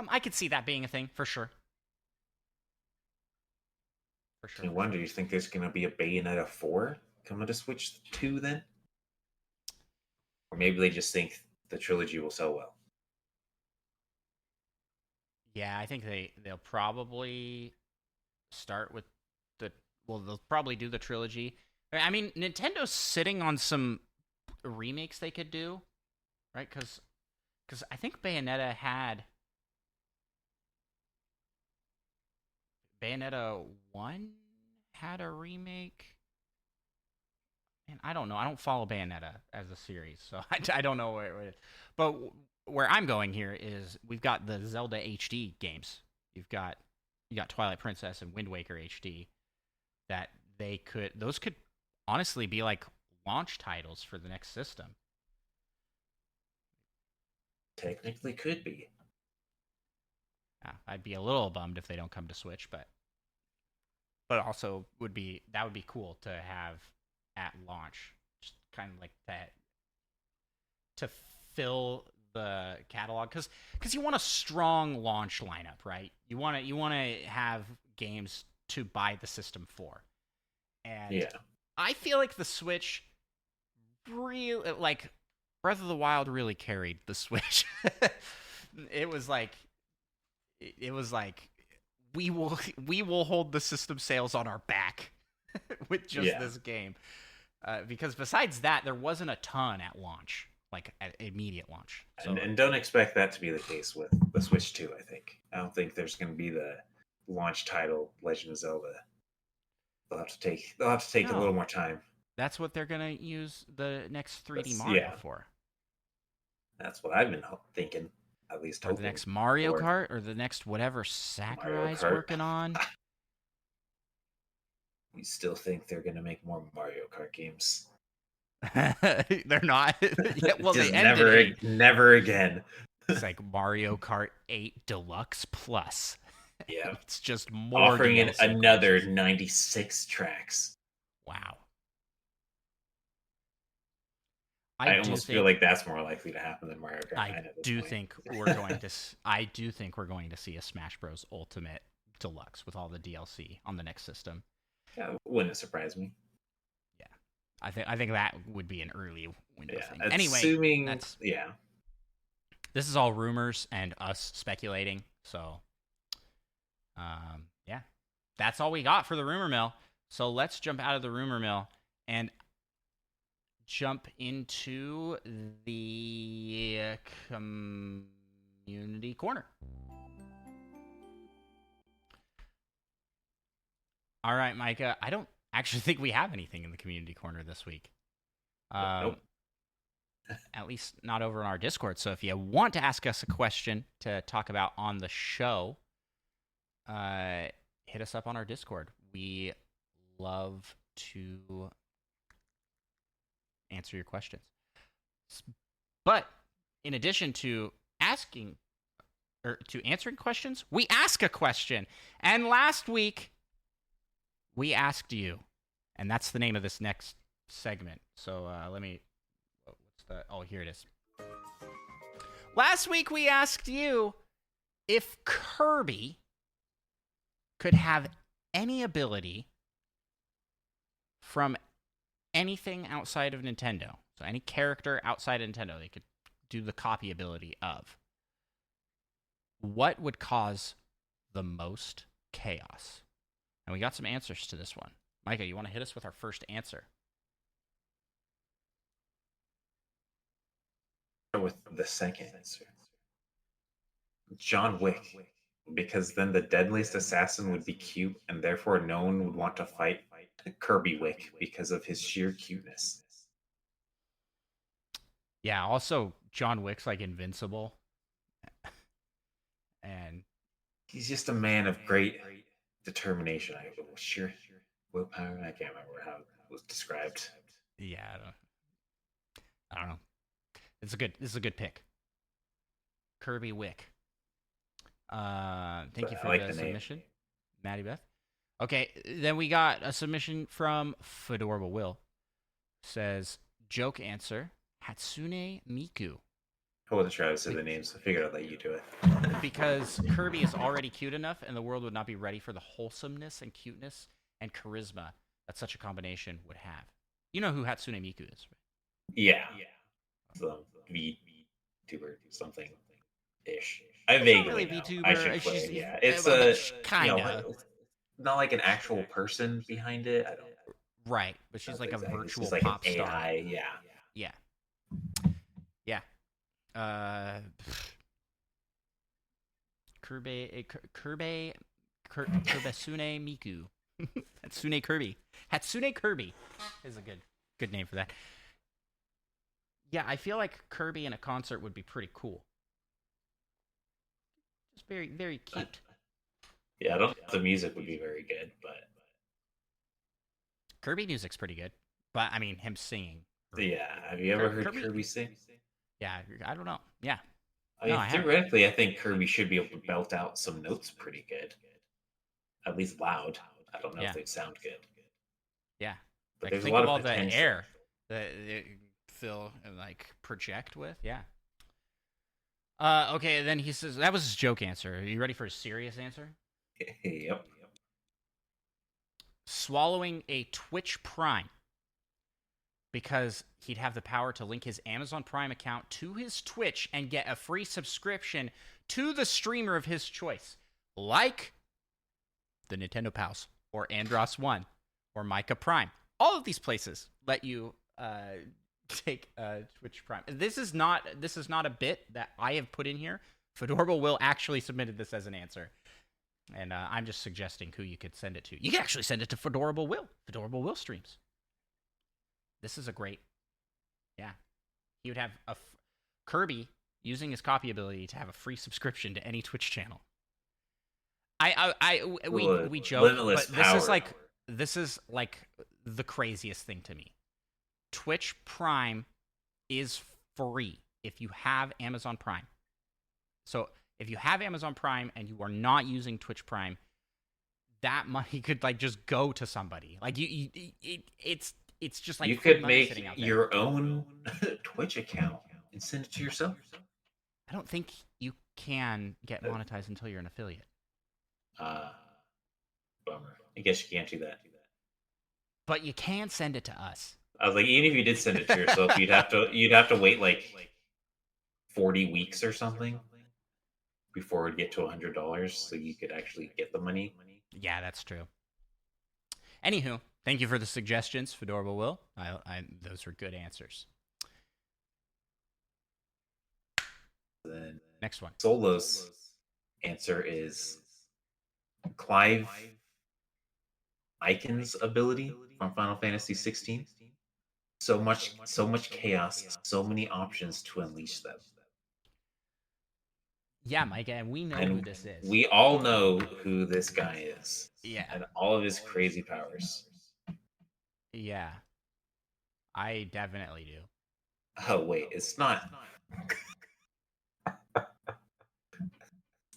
I could see that being a thing for sure. For sure. I wonder, do you think there's going to be a Bayonetta 4 coming to Switch 2 then? Or maybe they just think the trilogy will sell well. Yeah, I think they'll probably start with they'll probably do the trilogy. I mean, Nintendo's sitting on some remakes they could do, right? Because I think Bayonetta had Bayonetta 1 had a remake. And I don't know. I don't follow Bayonetta as a series, so I don't know where it is. But where I'm going here is we've got the Zelda HD games. You got Twilight Princess and Wind Waker HD that those could honestly be like launch titles for the next system. Technically could be. Yeah, I'd be a little bummed if they don't come to Switch, but also would be cool to have at launch, just kind of like that, to fill the catalog, because you want a strong launch lineup, right? You want to have games to buy the system for, and yeah, I feel like the Switch really, like Breath of the Wild really carried the Switch. It was like we will hold the system sales on our back with just this game. Because besides that, there wasn't a ton at launch, like at immediate launch. So, and don't expect that to be the case with the Switch 2, I think. I don't think there's going to be the launch title Legend of Zelda. They'll have to take a little more time. That's what they're going to use the next 3D Mario for. That's what I've been thinking, at least. Or the next Mario Kart, or the next whatever Sakurai's working on. You still think they're going to make more Mario Kart games? They're not. Yeah, well, just they ended never again. It's like Mario Kart 8 Deluxe Plus. Yeah, it's just more offering in another 96 tracks. Wow. I almost feel like that's more likely to happen than Mario Kart 9 I at this do point. think we're going to see a Smash Bros. Ultimate Deluxe with all the DLC on the next system. Yeah, wouldn't surprise me. Yeah, I think that would be an early window thing. Anyway, this is all rumors and us speculating. So, that's all we got for the rumor mill. So let's jump out of the rumor mill and jump into the community corner. All right, Micah. I don't actually think we have anything in the community corner this week. Nope. At least not over on our Discord. So if you want to ask us a question to talk about on the show, hit us up on our Discord. We love to answer your questions. But in addition to answering questions, we ask a question. And last week, we asked you, and that's the name of this next segment. So here it is. Last week we asked you if Kirby could have any ability from anything outside of Nintendo. So any character outside of Nintendo they could do the copy ability of. What would cause the most chaos? And we got some answers to this one. Micah, you want to hit us with our first answer? With the second answer. John Wick. Because then the deadliest assassin would be cute, and therefore no one would want to fight Kirby Wick because of his sheer cuteness. Yeah, also John Wick's like invincible. And he's just a man of great determination. Sheer willpower. I can't remember how it was described. Yeah, I don't know. This is a good pick. Kirby Wick. Thank you for the submission, Maddie Beth. Okay, then we got a submission from Fedorable Will. Says, joke answer, Hatsune Miku. I wasn't sure how to say the names, so I figured I'd let you do it. Because Kirby is already cute enough, and the world would not be ready for the wholesomeness and cuteness and charisma that such a combination would have. You know who Hatsune Miku is, right? Yeah. Some VTuber something-ish. I vaguely know. VTuber. I should play. Yeah, it's kind of not like an actual person behind it. I don't. Right, but she's like a virtual like pop an star. AI, Yeah. Kirby Kurbesune Miku. Hatsune Kirby. Hatsune Kirby is a good name for that. Yeah, I feel like Kirby in a concert would be pretty cool. Just very, very cute. Yeah, I don't know if the music would be very good, but Kirby music's pretty good. But I mean, him singing. Yeah, have you ever heard Kirby sing? Yeah, I don't know. Yeah. I mean, theoretically, I think Kirby should be able to belt out some notes pretty good. At least loud. I don't know if they sound good. Yeah. But like, there's think a lot of all of the potential. air that they fill and like project with. Yeah. Okay, then he says that was his joke answer. Are you ready for a serious answer? Yep. Swallowing a Twitch Prime. Because he'd have the power to link his Amazon Prime account to his Twitch and get a free subscription to the streamer of his choice. Like the Nintendo Pals, or Andros1, or Micah Prime. All of these places let you take Twitch Prime. This is not a bit that I have put in here. Fedorable Will actually submitted this as an answer. And I'm just suggesting who you could send it to. You can actually send it to Fedorable Will. Fedorable Will streams. This is a great, he would have Kirby using his copy ability to have a free subscription to any Twitch channel. We joke, but this is like the craziest thing to me. Twitch Prime is free if you have Amazon Prime. So if you have Amazon Prime and you are not using Twitch Prime, that money could like just go to somebody. Like it's just like you could make your own Twitch account and send it to yourself. I don't think you can get monetized until you're an affiliate. Bummer. I guess you can't do that. But you can send it to us. I was like, even if you did send it to yourself, you'd have to wait like 40 weeks or something before it'd get to $100, so you could actually get the money. Yeah, that's true. Anywho, thank you for the suggestions, Fedorable Will. Those were good answers. Then next one. Solo's answer is Clive Icon's ability from Final Fantasy 16. So much chaos, so many options to unleash them. Yeah, Micah, and we know who this is. We all know who this guy is. Yeah. And all of his crazy powers. Yeah. I definitely do. Oh, wait, it's not... it's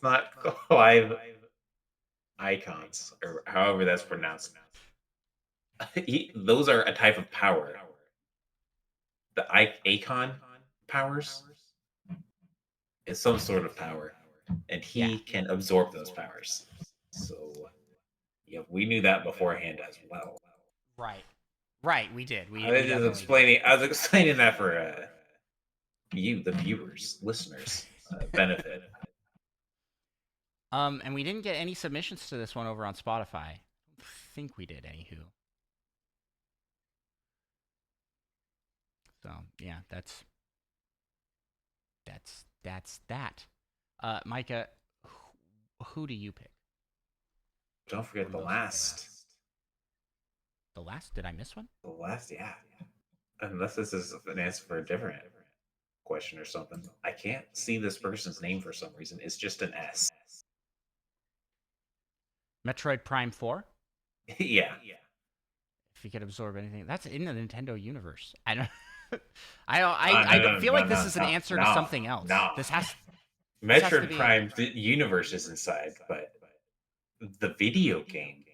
not Clive Icons, or however that's pronounced. Those are a type of power. The Icon powers is some sort of power, and he can absorb those powers. So, yeah, we knew that beforehand as well. Right, we did. I was explaining that for you, the viewers, listeners, benefit. And we didn't get any submissions to this one over on Spotify. I don't think we did, anywho. So yeah, that's that. Micah, who do you pick? Don't forget the last. The last? Did I miss one? The last, yeah. Unless this is an answer for a different question or something. I can't see this person's name for some reason. It's just an S. Metroid Prime 4? Yeah. If you could absorb anything, that's in the Nintendo universe. I don't. I feel like this is an answer to something else. No. This has. Metroid Prime, the universe is inside, but the video game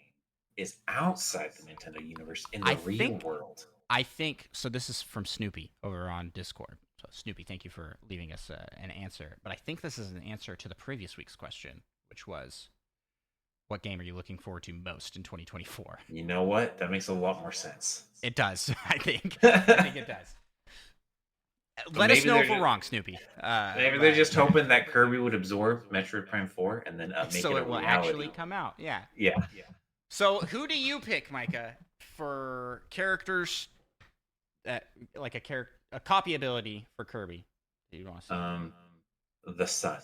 is outside the Nintendo universe in the real world. I think so. This is from Snoopy over on Discord. So Snoopy, thank you for leaving us an answer. But I think this is an answer to the previous week's question, which was, what game are you looking forward to most in 2024? You know what? That makes a lot more sense. It does. I think it does. Let us know if we're wrong, Snoopy. Maybe they're just hoping that Kirby would absorb Metroid Prime 4 and then make so it will actually come out. Yeah. Yeah. So who do you pick, Micah, for characters that like a copy ability for Kirby? Do you want to say? The Sun.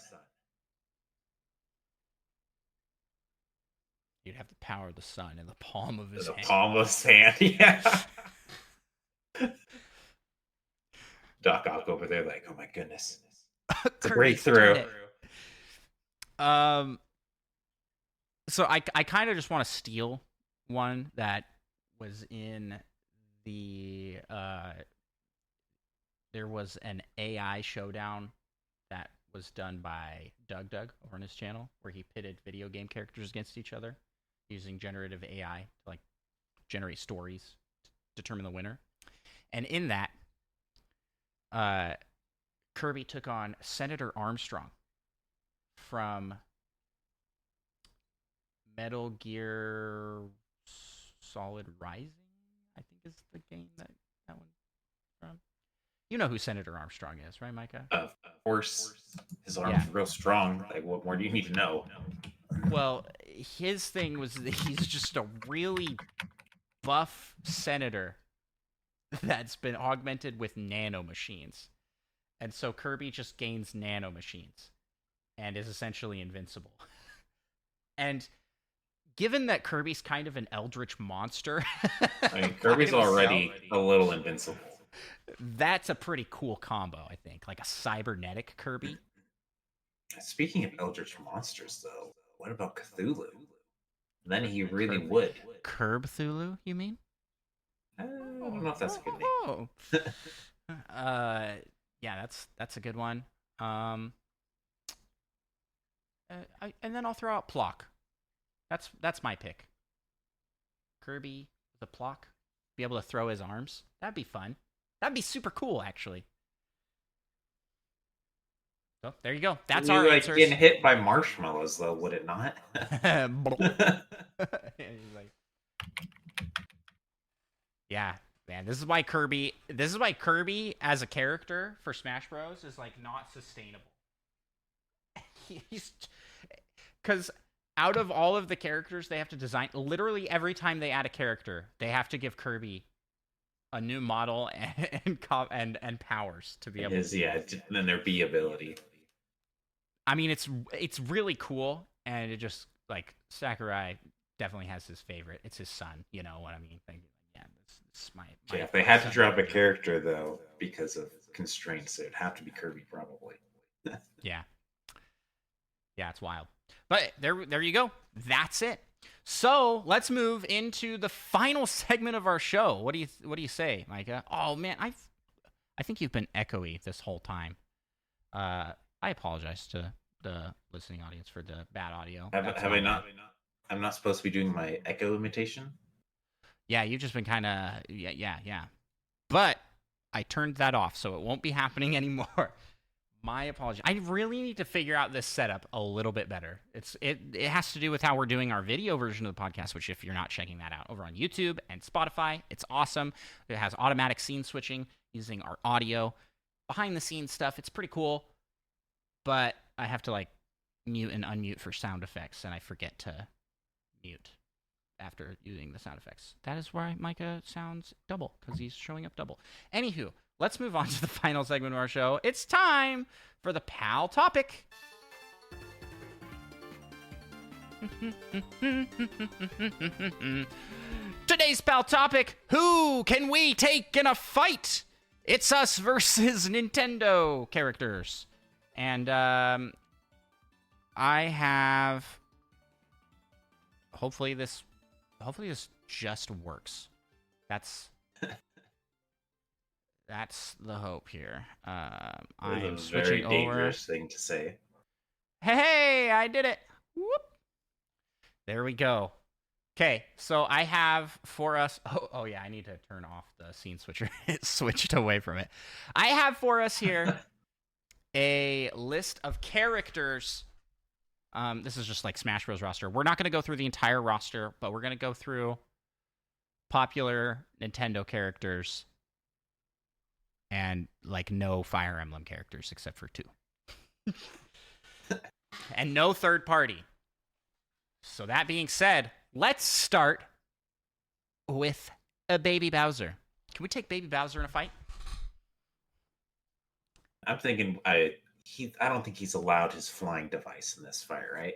You'd have the power of the sun in the palm of his hand. The palm of his hand, yeah. Doc Ock over there, like, oh my goodness, it's a breakthrough. So I kind of just want to steal one that was in the there was an AI showdown that was done by Doug over on his channel, where he pitted video game characters against each other using generative AI to like generate stories to determine the winner. And in that, Kirby took on Senator Armstrong from Metal Gear Solid Rising, I think is the game that one's from. You know who Senator Armstrong is, right, Micah? Of course. His arm's real strong. Like, what more do you need to know? Well, his thing was that he's just a really buff senator that's been augmented with nanomachines. And so Kirby just gains nanomachines and is essentially invincible. And given that Kirby's kind of an eldritch monster... I mean, Kirby's already a little invincible. That's a pretty cool combo, I think. Like a cybernetic Kirby. Speaking of eldritch monsters, though, what about Cthulhu? Then he really would. Cthulhu, you mean? I don't know if that's a good name. Yeah, that's a good one. And then I'll throw out Plock. That's my pick. Kirby with a Plock, be able to throw his arms. That'd be fun. That'd be super cool, actually. So there you go. That's our answers. Getting hit by marshmallows, though, would it not? Yeah, man. This is why Kirby as a character for Smash Bros is like not sustainable. Because out of all of the characters they have to design, literally every time they add a character, they have to give Kirby a new model and powers to be able to. Yeah, then their B ability. I mean, it's really cool, and it just, like, Sakurai definitely has his favorite. It's his son, you know what I mean? Like, yeah, this my if they had to drop a character, though, because of constraints, it'd have to be Kirby, probably. Yeah. Yeah, it's wild. But there you go. That's it. So let's move into the final segment of our show. What do you say, Micah? Oh man, I think you've been echoey this whole time. I apologize to the listening audience for the bad audio. Have I not? I'm not supposed to be doing my echo imitation. Yeah, you've just been kind of yeah. But I turned that off, so it won't be happening anymore. My apologies. I really need to figure out this setup a little bit better. It has to do with how we're doing our video version of the podcast, which if you're not checking that out over on YouTube and Spotify, it's awesome. It has automatic scene switching using our audio. Behind the scenes stuff, it's pretty cool. But I have to like mute and unmute for sound effects, and I forget to mute after using the sound effects. That is why Micah sounds double, because he's showing up double. Anywho, let's move on to the final segment of our show. It's time for the PAL topic. Today's PAL topic, who can we take in a fight? It's us versus Nintendo characters. And I have... Hopefully this just works. That's the hope here. I'm switching over. Very dangerous thing to say. Hey, I did it. Whoop. There we go. Okay, so I have for us... Oh yeah, I need to turn off the scene switcher. It switched away from it. I have for us here a list of characters. This is just like Smash Bros. Roster. We're not going to go through the entire roster, but we're going to go through popular Nintendo characters and like no Fire Emblem characters except for 2. And no third party. So that being said, let's start with a Baby Bowser. Can we take Baby Bowser in a fight? I'm thinking I don't think he's allowed his flying device in this fight, right?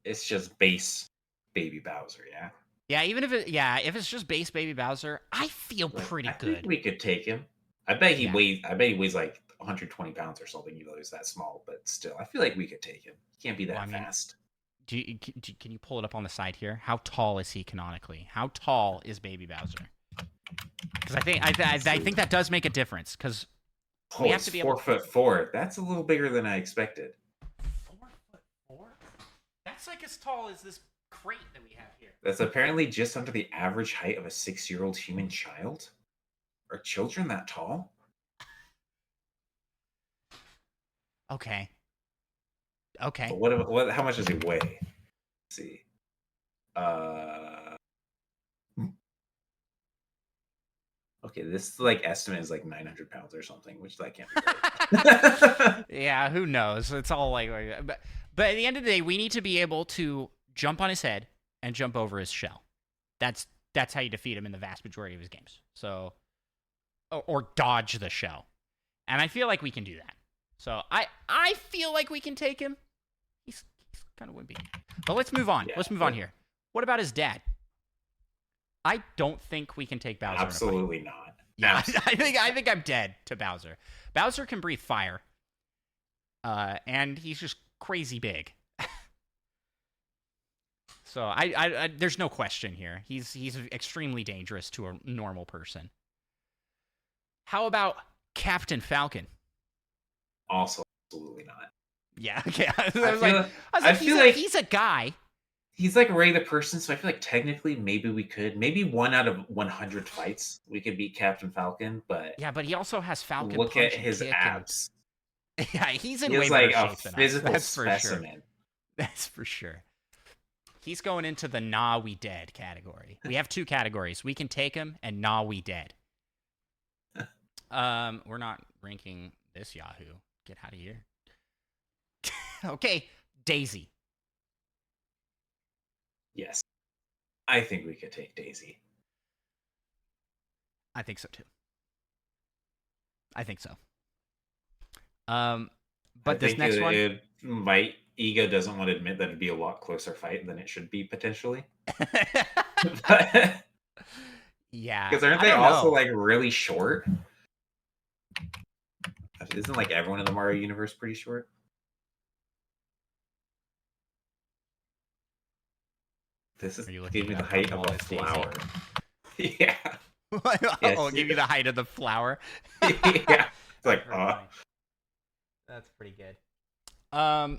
It's just base Baby Bowser, yeah. Yeah, if it's just base Baby Bowser, I feel pretty good. I think we could take him. I bet he weighs like 120 pounds or something, even though he's that small. But still, I feel like we could take him. He can't be that fast. Can you pull it up on the side here? How tall is he canonically? How tall is Baby Bowser? Because I think that does make a difference. Because we have to be 4'4". That's a little bigger than I expected. 4'4"? That's like as tall as this crate that we have here. That's apparently just under the average height of a 6-year-old human child. Are children that tall? Okay. But what? How much does he weigh? Let's see. Okay, this estimate is 900 pounds or something, which that can't be right. Yeah, who knows? It's all but at the end of the day, we need to be able to jump on his head and jump over his shell. That's how you defeat him in the vast majority of his games. So, or dodge the shell, and I feel like we can do that. So I feel like we can take him. He's kind of wimpy, but let's move on. Let's move on here. What about his dad? I don't think we can take Bowser. Absolutely not. Yeah, I think I'm dead to Bowser. Bowser can breathe fire, and he's just crazy big. So I there's no question here. He's extremely dangerous to a normal person. How about Captain Falcon? Also, absolutely not. Yeah, okay. I feel like he's a guy. He's like Ray the person, so I feel like technically maybe we could. Maybe 1 out of 100 fights we could beat Captain Falcon, but... Yeah, but he also has Falcon look at his abs. And... Yeah, he's in way better shape than us. Physical That's specimen. For sure. That's for sure. He's going into the nah we dead category. We have 2 categories. We can take him and nah we dead. We're not ranking this Yahoo. Get out of here. Okay, Daisy. Yes. I think we could take Daisy. I think so too. I think so. But this next one, my ego doesn't want to admit that it'd be a lot closer fight than it should be potentially. But, yeah, because aren't they also really short? Isn't everyone in the Mario universe pretty short? This is give me the height of a flower. Yeah. I'll give you the height of the flower. Yeah. It's That's pretty good. Yeah,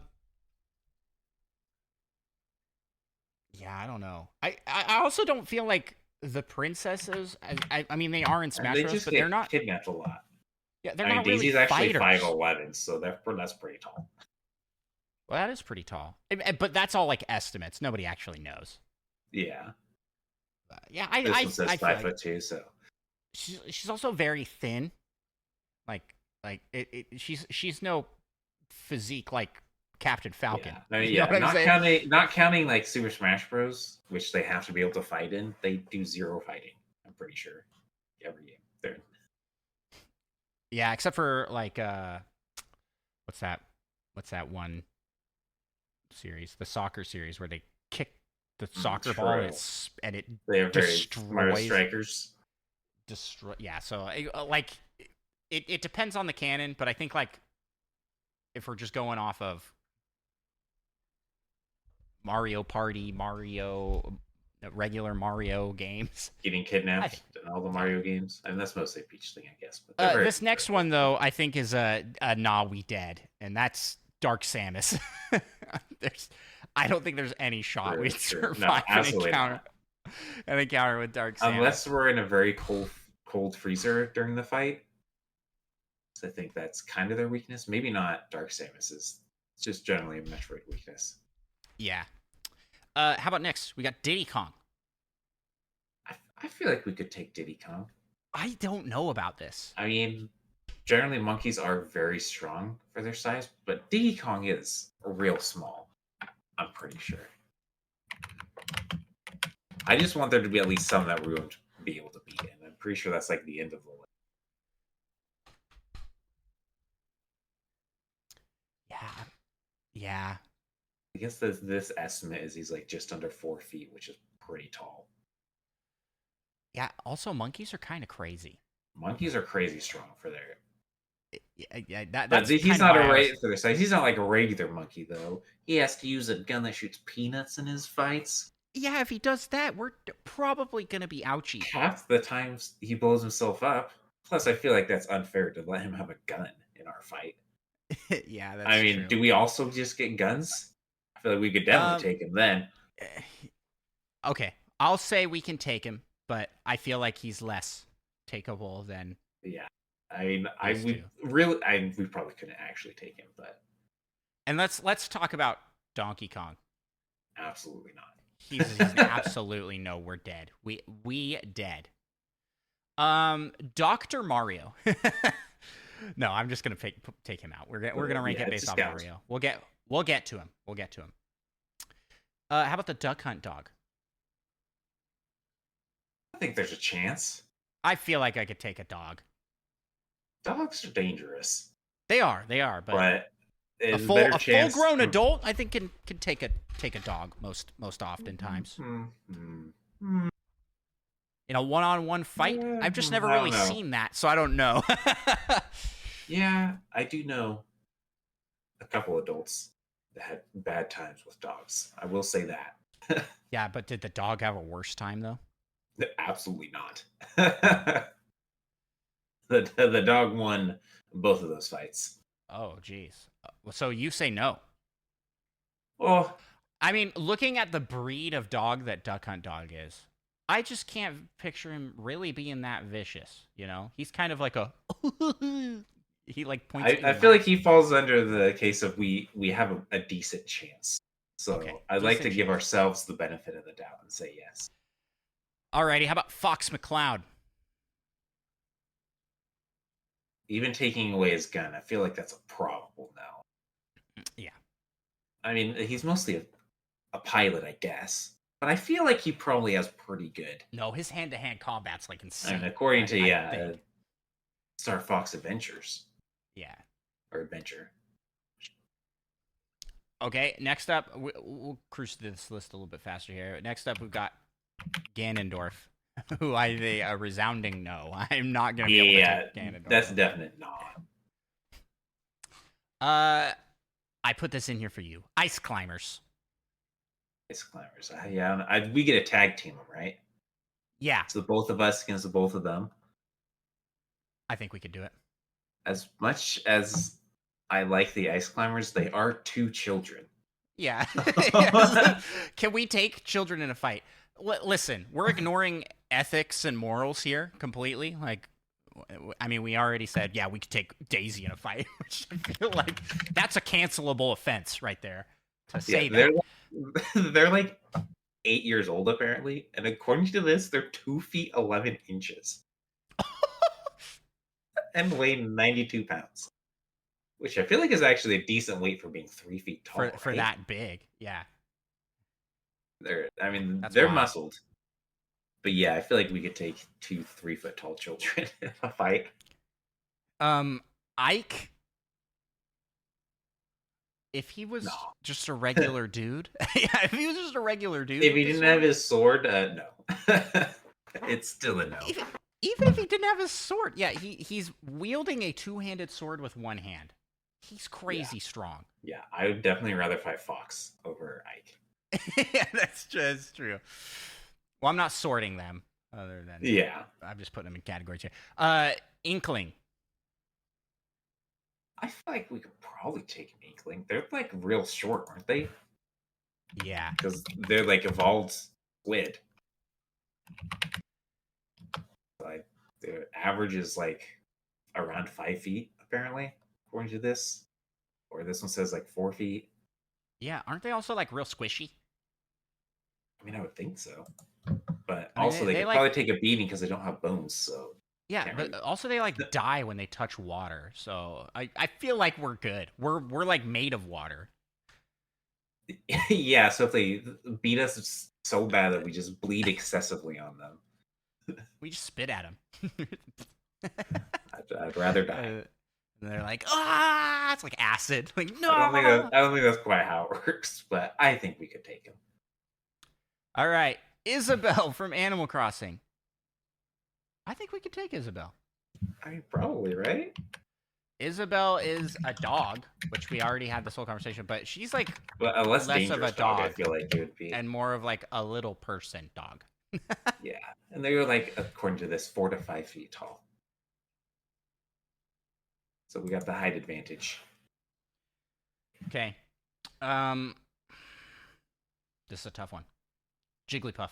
I don't know. I also don't feel like the princesses. I mean, they are in Smash Bros, but they're not kidnapped a lot. Yeah, they're not really Daisy's actually fighters. 5'11", so that's pretty tall. Well, that is pretty tall. But that's all estimates. Nobody actually knows. Yeah. Yeah, this one says 5'2", so she's also very thin. She's no physique like Captain Falcon. Yeah. Not counting Super Smash Bros, which they have to be able to fight in. They do 0 fighting. I'm pretty sure every game. They're... Yeah, except for what's that one series? The soccer series where they kick the soccer ball and it destroys Mario Strikers. Yeah, so it depends on the canon, but I think if we're just going off of Mario Party, regular Mario games, getting kidnapped in all the Mario games. I mean, that's mostly a Peach thing, I guess. But this next one though, I think is a nah we dead, and that's Dark Samus. I don't think there's any shot we'd survive an encounter with Dark Samus. Unless we're in a very cold freezer during the fight. So I think that's kind of their weakness. Maybe not Dark Samus's. It's just generally a Metroid weakness. Yeah. How about next? We got Diddy Kong. I feel like we could take Diddy Kong. I don't know about this. I mean, generally monkeys are very strong for their size, but Diddy Kong is real small. I'm pretty sure. I just want there to be at least some that we won't be able to beat him. I'm pretty sure that's the end of the list. Yeah. I guess this estimate is he's like just under 4 feet, which is pretty tall. Yeah. Also, monkeys are kind of crazy. Monkeys are crazy strong for their. Yeah, But that's he's kind of not why a I was. for their size. He's not like a regular monkey though. He has to use a gun that shoots peanuts in his fights. Yeah, if he does that, we're probably gonna be ouchie. Half the times he blows himself up. Plus, I feel like that's unfair to let him have a gun in our fight. Yeah, I that's mean, true. do we also just get guns? I feel like we could definitely Um. take him then. Okay, I'll say we can take him, but I feel like he's less takeable than Yeah, I mean, these two. we probably couldn't actually take him, but And let's talk about Donkey Kong. absolutely not. He's absolutely no. We're dead. We dead. Doctor Mario. No, I'm just gonna take him out. We're gonna rank it based off Mario. We'll get to him. We'll get to him. How about the Duck Hunt dog? I think there's a chance. I feel like I could take a dog. Dogs are dangerous. They are, but a full-grown adult, I think can take a dog most oftentimes. Mm-hmm. In a one-on-one fight, I've just never really seen that, so I don't know. Yeah, I do know a couple adults that had bad times with dogs. I will say that. Yeah, but did the dog have a worse time though? Absolutely not. The dog won both of those fights. Oh, jeez. So you say no? Well, I mean, looking at the breed of dog that Duck Hunt dog is, I just can't picture him really being that vicious. You know, he's kind of like a he like points. I feel like he falls under the case of we have a decent chance. So okay, I'd like to give ourselves the benefit of the doubt and say yes. Alrighty, how about Fox McCloud? Even taking away his gun, I feel like that's a probable no. Yeah. I mean, he's mostly a pilot, I guess. But I feel like he probably has pretty good. No, his hand-to-hand combat's like insane. And according to Star Fox Adventures. Yeah. Or Adventure. Okay, next up, we'll cruise through this list a little bit faster here. Next up, we've got Ganondorf, who I say a resounding no. I'm not going to be able to take Ganondorf. That's definite not. I put this in here for you. Ice Climbers. Ice Climbers. Yeah, we get a tag team, right? Yeah. So both of us against the both of them. I think we could do it. As much as I like the Ice Climbers, they are two children. Yeah. Can we take children in a fight? Listen, we're ignoring ethics and morals here completely. Like, I mean, we already said, yeah, we could take Daisy in a fight, which I feel like that's a cancelable offense right there. To say that. They're like 8 years old, apparently. And according to this, they're 2 feet 11 inches. And weigh 92 pounds. Which I feel like is actually a decent weight for being 3 feet tall. For that big, yeah. They're That's wild. Muscled. But yeah, I feel like we could take 2 3-foot tall children in a fight. Ike, if he was just a regular dude, yeah, if he was just a regular dude, if he didn't have his sword, no. It's still a no. Even if he didn't have his sword, yeah, he's wielding a two-handed sword with one hand. He's crazy strong. Yeah, I would definitely rather fight Fox over Ike. Yeah, that's true. Well, I'm not sorting them, other than I'm just putting them in categories here. Inkling. I feel like we could probably take an Inkling. They're like real short, aren't they? Yeah, because they're like evolved squid. Like their average is like around 5 feet, apparently, according to this. Or this one says like 4 feet. Yeah, aren't they also like real squishy? I mean, I would think so. But also, they could probably take a beating because they don't have bones. So yeah, but also they like die when they touch water. So I feel like we're good. We're like made of water. Yeah. So if they beat us so bad that we just bleed excessively on them, we just spit at them. I'd rather die. And they're like, ah, it's like acid. Like, no. I don't think that's quite how it works, but I think we could take him. All right, Isabelle from Animal Crossing. I think we could take Isabelle. I mean, probably, right? Isabelle is a dog, which we already had this whole conversation, but she's like a less of a dog, I feel like it would be, and more of like a little person dog. Yeah, and they were like, according to this, 4 to 5 feet tall. So we got the height advantage. Okay. This is a tough one. Jigglypuff.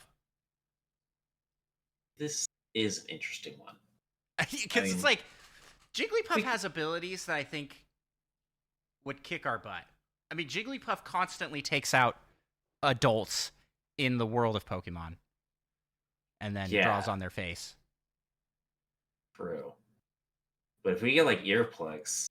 This is an interesting one. Because it's like, Jigglypuff has abilities that I think would kick our butt. I mean, Jigglypuff constantly takes out adults in the world of Pokemon. And then draws on their face. True. But if we get like earplugs,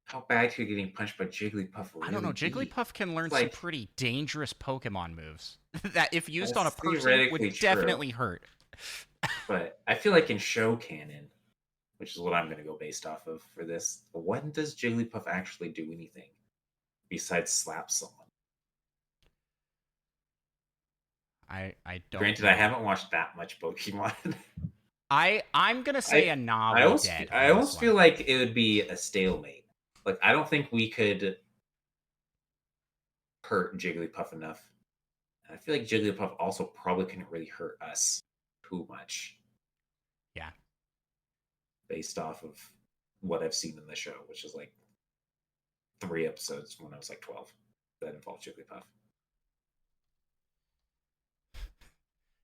how bad could getting punched by Jigglypuff really I don't know. Jigglypuff can learn some pretty dangerous Pokemon moves that, if used on a person, would definitely hurt. But I feel like in show canon, which is what I'm going to go based off of for this, when does Jigglypuff actually do anything besides slap someone? I don't. Granted, I haven't watched that much Pokemon. I'm gonna say a nah. I almost feel like it would be a stalemate. Like, I don't think we could hurt Jigglypuff enough. And I feel like Jigglypuff also probably couldn't really hurt us too much. Yeah. Based off of what I've seen in the show, which is like 3 episodes when I was like 12 that involved Jigglypuff.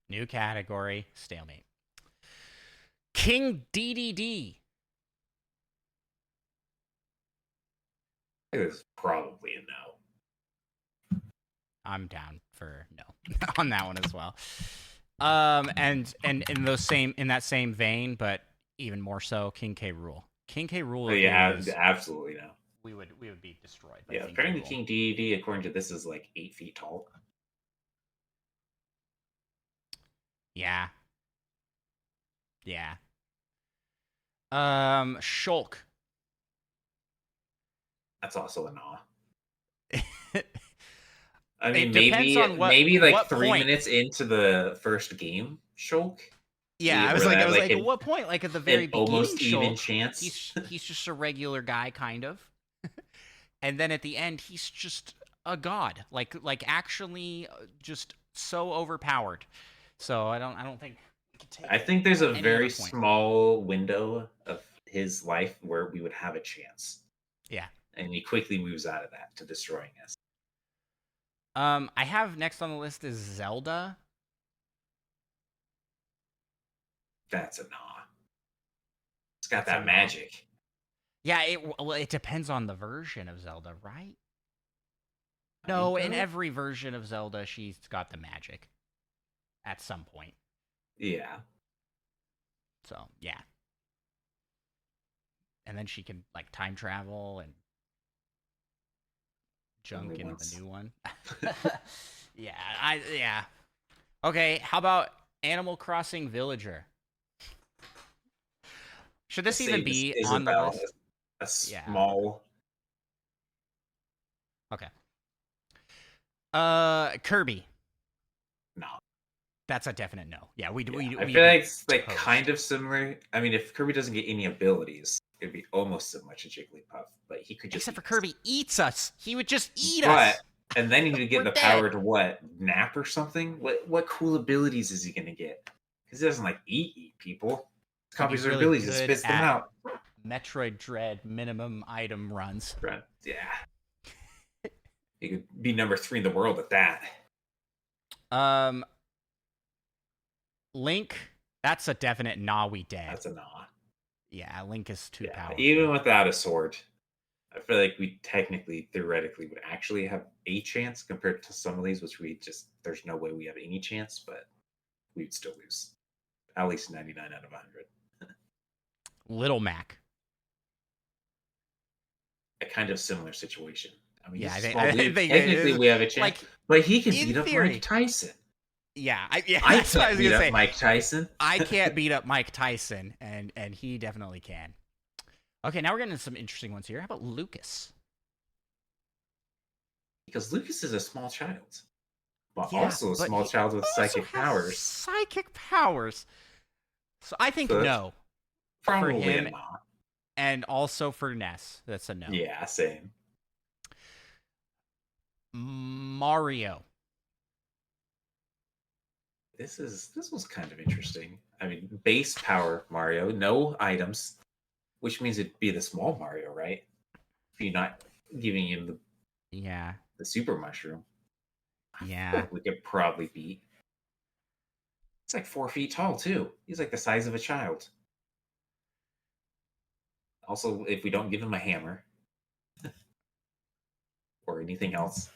New category, stalemate. King DDD. It was probably a no. I'm down for no on that one as well. And in that same vein, but even more so, King K. Rool. King K. Rool. Yeah, absolutely no. We would be destroyed. Yeah, apparently King DDD, according to this, is like 8 feet tall. Yeah. Yeah. Shulk. That's also a nah. I mean, maybe like 3 minutes into the first game, Shulk. Yeah, I was like, at what point? Like at the very beginning, almost Shulk, even chance. He's just a regular guy, kind of. And then at the end, he's just a god. Like actually, just so overpowered. So I don't think. I think there's a very small window of his life where we would have a chance. Yeah. And he quickly moves out of that to destroying us. I have next on the list is Zelda. That's a nah. It's got that magic. Yeah, it depends on the version of Zelda, right? No, in every version of Zelda, she's got the magic. At some point. Yeah. So, yeah. And then she can, like, time travel and junk into the new one. Yeah. Okay, how about Animal Crossing Villager? Should this even be on the list? A small... Okay. Kirby. No. That's a definite no. Yeah, we feel like it's like kind of similar. I mean, if Kirby doesn't get any abilities, it'd be almost as much a Jigglypuff. But he could just except for Kirby eats us. He would just eat us. And then he would get the power to what? Nap or something? What cool abilities is he gonna get? Because he doesn't like eat people. Copies their abilities and spits them out. Metroid Dread minimum item runs. Yeah. He could be number 3 in the world at that. Link, that's a definite nah, we dead. That's a nah. Yeah, Link is too powerful. Even without a sword, I feel like we technically, theoretically, would actually have a chance compared to some of these, which there's no way we have any chance, but we'd still lose. At least 99 out of 100. Little Mac. A kind of similar situation. I mean, technically we have a chance, but he can beat up Mike Tyson. Yeah, I can't beat up Mike Tyson. I can't beat up Mike Tyson, and he definitely can. Okay, now we're getting into some interesting ones here. How about Lucas? Because Lucas is a small child, but Yeah, also a but small he child with also psychic has powers. psychic powers. So I think So that's no for probably a him, not. and also for Ness. That's a no. Yeah, same. Mario. This was kind of interesting. I mean, base power Mario, no items, which means it'd be the small Mario, right? If you're not giving him Yeah, the super mushroom. I feel yeah. like we could probably beat. It's like 4 feet tall too. He's like the size of a child. Also, if we don't give him a hammer or anything else,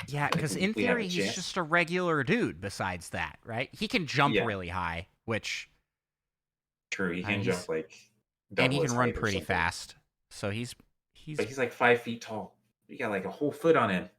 Yeah, I feel because like in we have a theory, he's chance. just a regular dude besides that, right? He can jump Yeah, really high, which true. He can he's jump like and he double his can run height or pretty something. fast. So he's But he's like 5 feet tall. You got like a whole foot on him.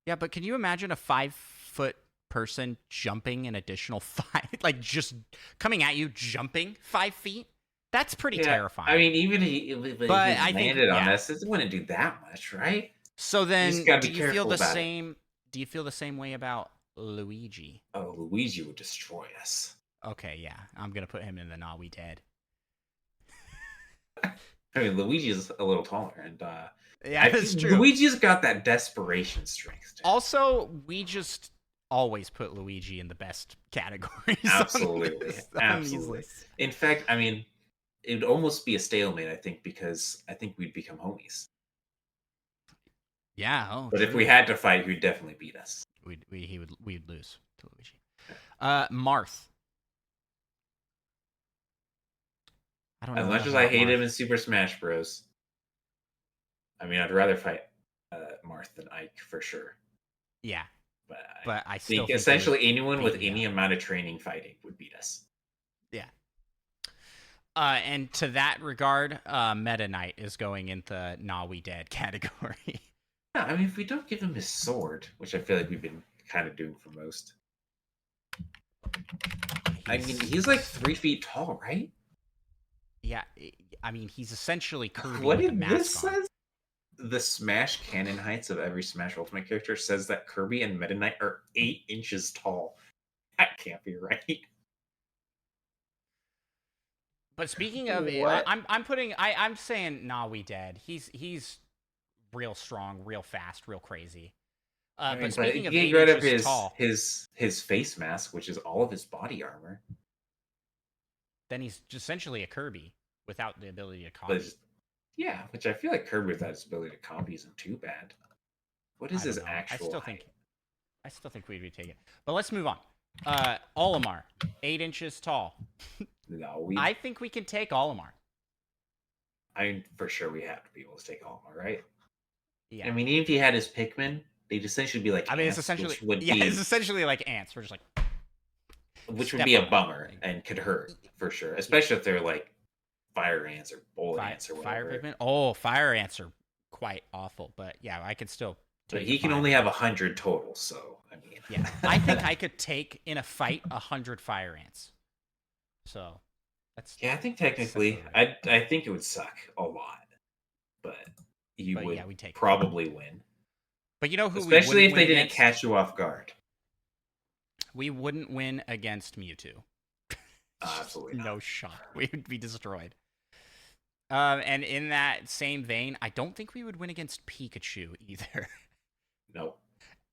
yeah, but can you imagine a 5 foot person jumping an additional five, like just coming at you, jumping 5 feet? That's pretty Yeah, I terrifying. mean, even if But he I think, landed on yeah. us, it wouldn't do that much, right? So You just then, gotta be careful about it. Do you feel the same way about Luigi? Oh, Luigi would destroy us. Okay, yeah, I'm gonna put him in the Nah We Dead. I mean, Luigi is a little taller, and Yeah, I that's feel true. Luigi's got that desperation strength to him. Also, we just always put Luigi in the best categories Absolutely, on these absolutely. lists. In fact, I mean, it would almost be a stalemate, I think, because I think we'd become homies. Yeah, oh, But if we true. had to fight, he'd definitely beat us. We'd lose to Luigi. Marth. I don't As know much enough as I about hate Marth. him in Super Smash Bros., I mean, I'd rather fight Marth than Ike for sure. Yeah, But I but I still think think we would essentially anyone beat with you any though. amount of training fighting would beat us. Yeah. And to that regard, Meta Knight is going into Nah We Dead category. Yeah, I mean, if we don't give him his sword, which I feel like we've been kind of doing for most. I mean, he's like 3 feet tall, right? Yeah, I mean, he's essentially Kirby What with a did this mask on. says? The Smash canon heights of every Smash Ultimate character says that Kirby and Meta Knight are 8 inches tall. That can't be right. But speaking of, What? I'm saying Nah We Dead. He's real strong, real fast, real crazy. I But mean, but speaking of getting eight rid of inches tall, his face mask, which is all of his body armor, then he's essentially a Kirby without the ability to but copy. yeah, which I feel like Kirby without his ability to copy isn't too bad. What is I don't his know. actual height? I still think we'd take it. But let's move on. Olimar, 8 inches tall. No, we. I think we can take Olimar. I mean, for sure we have to be able to take Alma, right? Yeah. I mean, even if he had his Pikmin, they'd essentially be like I mean, it's ants, essentially it's essentially like ants. We're just like which would step be a on it. bummer and could hurt for sure, especially if they're like fire ants or bullet ants or Fire whatever. Pikmin. Oh, fire ants are quite awful, but yeah, I could still But take. he can only have 100 total, so I mean, Yeah, I think I could take in a fight 100 fire ants. So that's yeah, I think technically, I think it would suck a lot, but you but would yeah, we take it. probably win, But you know who we especially wouldn't if win they didn't against? catch you off guard. We wouldn't win against Mewtwo. Absolutely not. No shot. We would be destroyed. And in that same vein, I don't think we would win against Pikachu either. Nope.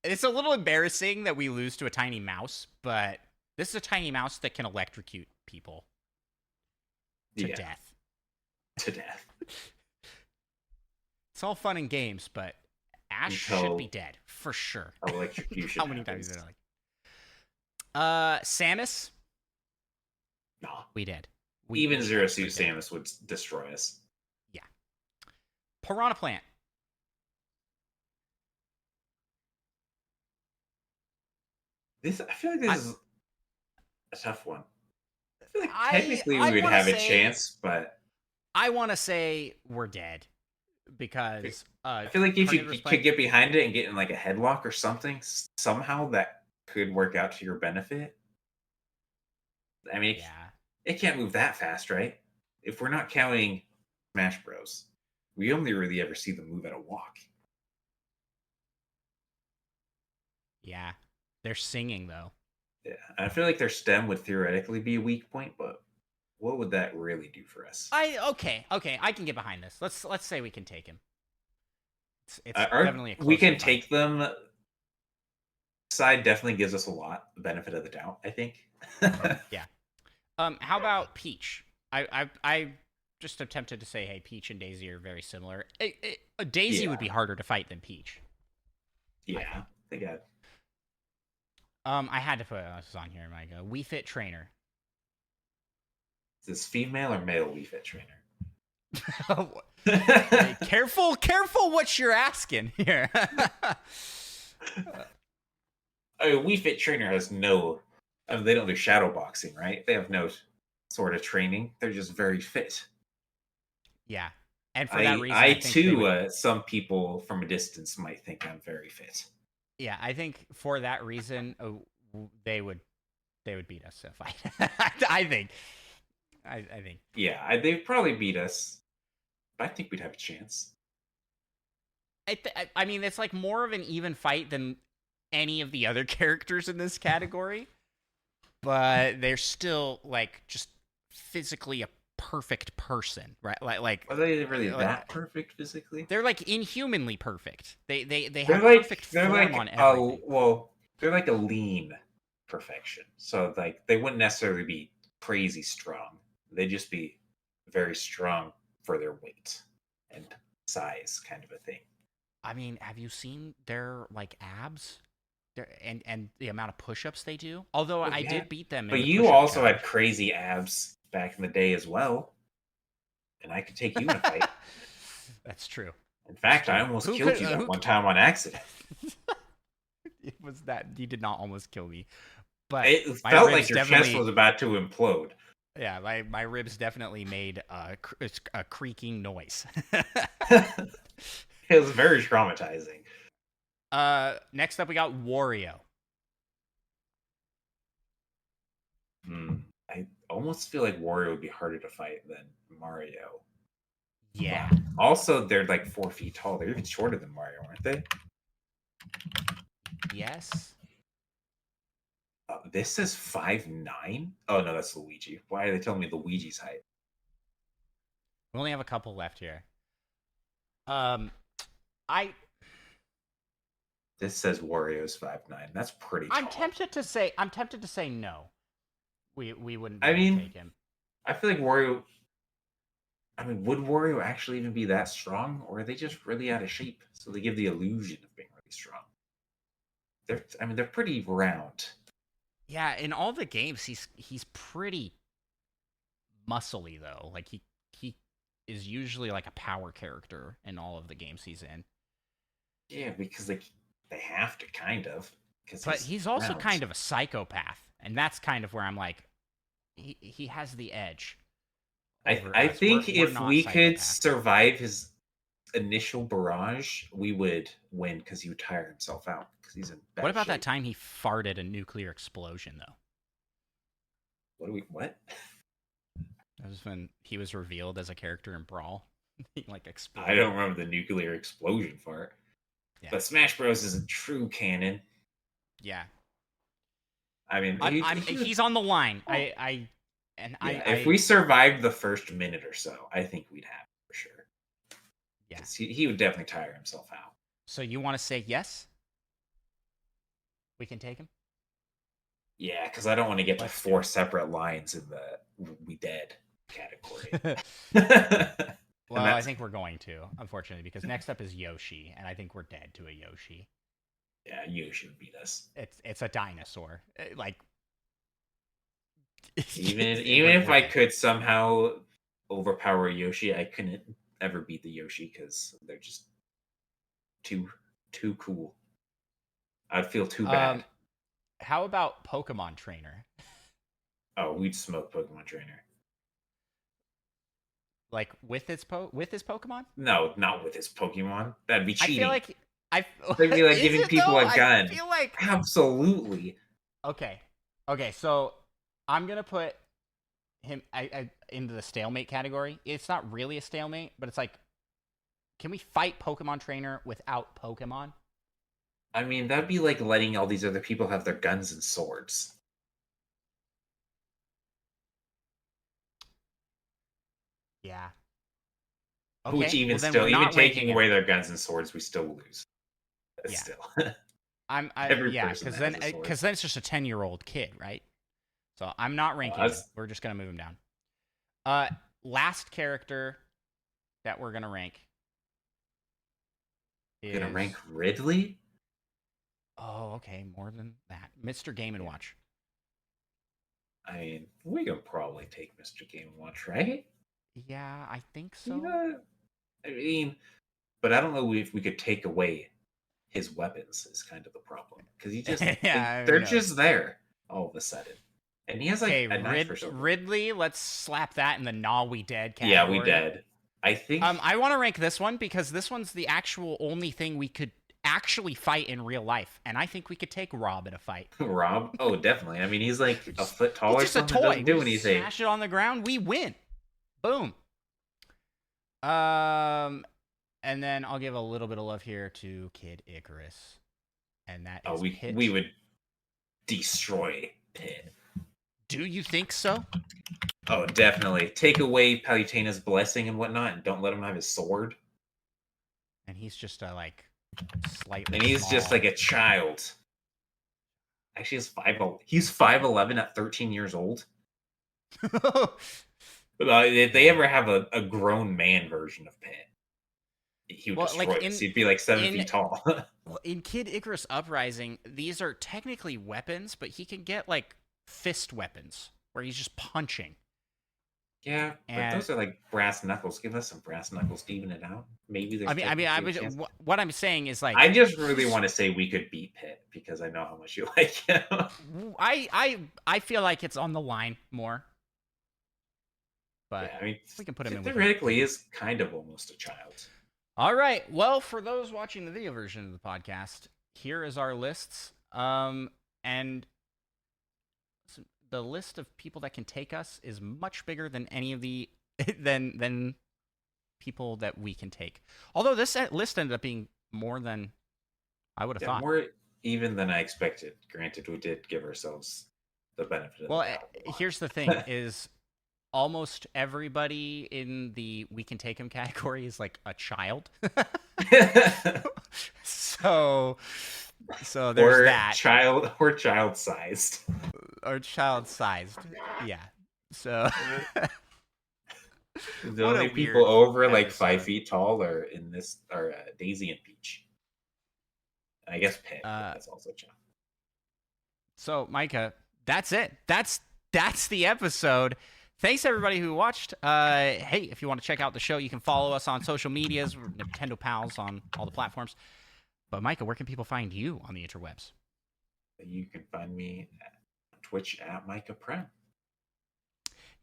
It's a little embarrassing that we lose to a tiny mouse, but this is a tiny mouse that can electrocute people to death. To death. It's all fun and games, but Ash should be dead for sure. Electrocution. How many times did I like? Samus. Nah. We did. Even Zero Suit Samus would destroy us. Yeah. Piranha Plant. I feel like this is a tough one. I feel like technically we would have a chance, but I want to say we're dead because I feel like if you could get behind it and get in like a headlock or something, somehow that could work out to your benefit. I mean, yeah. It can't move that fast, right? If we're not counting Smash Bros, we only really ever see them move at a walk. Yeah. They're singing, though. Yeah, I feel like their stem would theoretically be a weak point, but what would that really do for us? Okay, I can get behind this. Let's say we can take him. It's definitely a We closer can fight. take them. Side definitely gives us a lot the benefit of the doubt, I think. Yeah. How about Peach? I just attempted to say, hey, Peach and Daisy are very similar. Daisy would be harder to fight than Peach. Yeah, they got. I had to put this on here, Mike. Wii Fit Trainer. Is this female or male Wii Fit Trainer? Hey, careful what you're asking here. Wii Fit Trainer has no. They don't do shadow boxing, right? They have no sort of training. They're just very fit. Yeah, and for that reason, I too. Some people from a distance might think I'm very fit. Yeah, I think for that reason, they would beat us in a fight. I think. Yeah, they'd probably beat us, but I think we'd have a chance. I mean, it's like more of an even fight than any of the other characters in this category, but they're still like just physically a perfect person, right? Like are they really that perfect physically? They're like inhumanly perfect. They have perfect form on everything. They're like a lean perfection. So like they wouldn't necessarily be crazy strong. They'd just be very strong for their weight and size, kind of a thing. I mean, have you seen their like abs? And the amount of push-ups they do. Although I did beat them. But you also had crazy abs back in the day as well, and I could take you in a fight. That's true. In fact, I almost killed you that one time on accident. It was that you did not almost kill me, but it felt like your chest was about to implode. Yeah, my ribs definitely made a creaking noise. It was very traumatizing. Next up we got Wario. I almost feel like Wario would be harder to fight than Mario. Yeah. Also, they're like 4 feet tall. They're even shorter than Mario, aren't they? Yes. This says 5'9". Oh no, that's Luigi. Why are they telling me Luigi's height? We only have a couple left here. This says Wario's 5'9". That's pretty tall. I'm tempted to say no. We wouldn't take him. I feel like Wario. I mean, would Wario actually even be that strong, or are they just really out of shape? So they give the illusion of being really strong. They're pretty round. Yeah, in all the games, he's pretty muscly though. Like he is usually like a power character in all of the games he's in. Yeah, because they have to kind of. But he's also kind of a psychopath, and that's kind of where I'm like, he has the edge. I think if we could survive his initial barrage, we would win because he would tire himself out because he's in bad What about shape. that time he farted a nuclear explosion though? What? That was when he was revealed as a character in Brawl. He like exploded. I don't remember the nuclear explosion part. Yeah. But Smash Bros is a true canon. Yeah. I mean, he's on the line. If we survived the first minute or so, I think we'd have it for sure. Yeah. He would definitely tire himself out. So you want to say yes? We can take him? Yeah, because I don't want to get to 4 separate lines in the "we dead" category. Well, I think we're going to, unfortunately, because next up is Yoshi, and I think we're dead to a Yoshi. Yeah, Yoshi would beat us. It's a dinosaur. Like even if I could somehow overpower Yoshi, I couldn't ever beat the Yoshi because they're just too cool. I'd feel too bad. How about Pokemon Trainer? Oh, we'd smoke Pokemon Trainer. Like with his Pokemon? No, not with his Pokemon. That'd be cheating. I feel like they'd be like giving people a gun. I feel like absolutely. Okay, so I'm gonna put him into the stalemate category. It's not really a stalemate, but it's like, can we fight Pokemon Trainer without Pokemon? I mean, that'd be like letting all these other people have their guns and swords. Yeah. Okay. Which even taking away their guns and swords, we still lose. Yeah. Still. Because then it's just a 10-year-old kid, right? So I'm not ranking it. We're just gonna move him down. Last character that we're gonna rank. Gonna rank Ridley? Oh, okay, more than that. Mr. Game & Watch. I mean, we can probably take Mr. Game & Watch, right? Yeah, I think so. Yeah. I mean, but I don't know if we could take away his weapons is kind of the problem. Because he just they're just there all of a sudden. And he has like a knife for something. Ridley, let's slap that in the Nah We Dead category. Yeah, we dead. I think I want to rank this one because this one's the actual only thing we could actually fight in real life, and I think we could take Rob in a fight. Rob? Oh, definitely. I mean, he's like a foot taller. He's just a toy. Doesn't do anything. Smash it on the ground, we win. Boom. And then I'll give a little bit of love here to Kid Icarus, and that is we would destroy Pit. Do you think so? Oh, definitely. Take away Palutena's blessing and whatnot, and don't let him have his sword. And he's just like slightly. And he's just like a child. Actually, he's 5'11" at 13 years old. If they ever have a grown man version of Pit, he would destroy it. So he'd be like 7 feet tall. Well, in Kid Icarus Uprising, these are technically weapons, but he can get like fist weapons where he's just punching. Yeah, but those are like brass knuckles. Give us some brass knuckles to even it out. Maybe there's. What I'm saying is like. I just really want to say we could beat Pit because I know how much you like him. I feel like it's on the line more. But yeah, I mean, we can put him in. Theoretically, he is kind of almost a child. All right. Well, for those watching the video version of the podcast, here is our lists. And the list of people that can take us is much bigger than any of the than people that we can take. Although this list ended up being more than I would have thought. More even than I expected. Granted, we did give ourselves the benefit of the doubt. Well, here's the thing: is almost everybody in the we can take him category is like a child. so there's that. Or child-sized. Or child-sized. Yeah. So the only people over like 5 feet tall are in this are Daisy and Peach. And I guess Pit. That's also a child. So Micah, that's it. That's the episode. Thanks everybody who watched. Hey, if you want to check out the show, you can follow us on social medias. We're Nintendo Pals on all the platforms. But Micah, where can people find you on the interwebs? You can find me at Twitch at Micah Prem.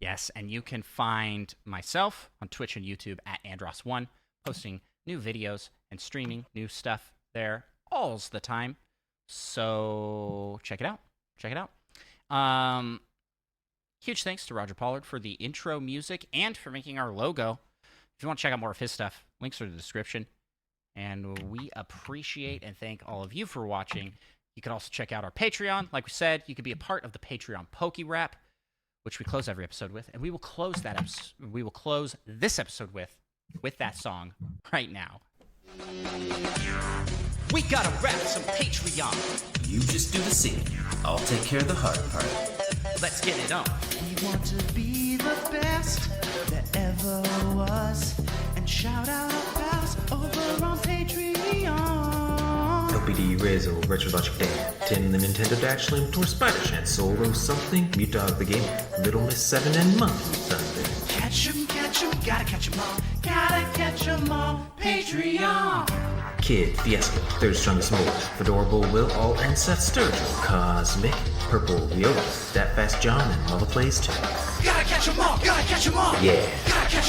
Yes, and you can find myself on Twitch and YouTube at Andros1, posting new videos and streaming new stuff there all the time. So check it out. Huge thanks to Roger Pollard for the intro music and for making our logo. If you want to check out more of his stuff, links are in the description. And we appreciate and thank all of you for watching. You can also check out our Patreon. Like we said, you can be a part of the Patreon Poke Rap, which we close every episode with, and we will close this episode with that song right now. We gotta rap some Patreon. You just do the singing. I'll take care of the hard part. Let's get it on. We want to be the best that ever was, and shout out our pals over on Patreon. LPD, Rizzo, Retrologic Dan, Tim the Nintendo Dash, Slim, Tor, Spider Shan, Solo something, Mute Dog the Gamer, Little Miss 7, and Monkey Thunder. Catch 'em, gotta catch 'em all, Patreon. Kid, Fiasco, Third Strongest Mold, Fedorable Will, All, and Seth Sturgill, Cosmic, Purple, Viola, That Fast John, and Lava Plays 2. Gotta catch 'em all, Yeah. Gotta catch 'em all, Yeah. Gotta catch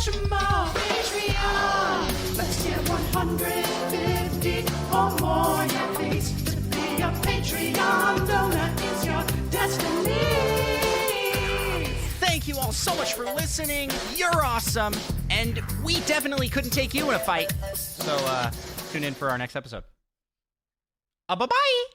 'em all, Patreon. Let's get 150 or more, yeah, please. To be a Patreon donor is your destiny. Thank you all so much for listening. You're awesome. And we definitely couldn't take you in a fight. So tune in for our next episode. Bye-bye.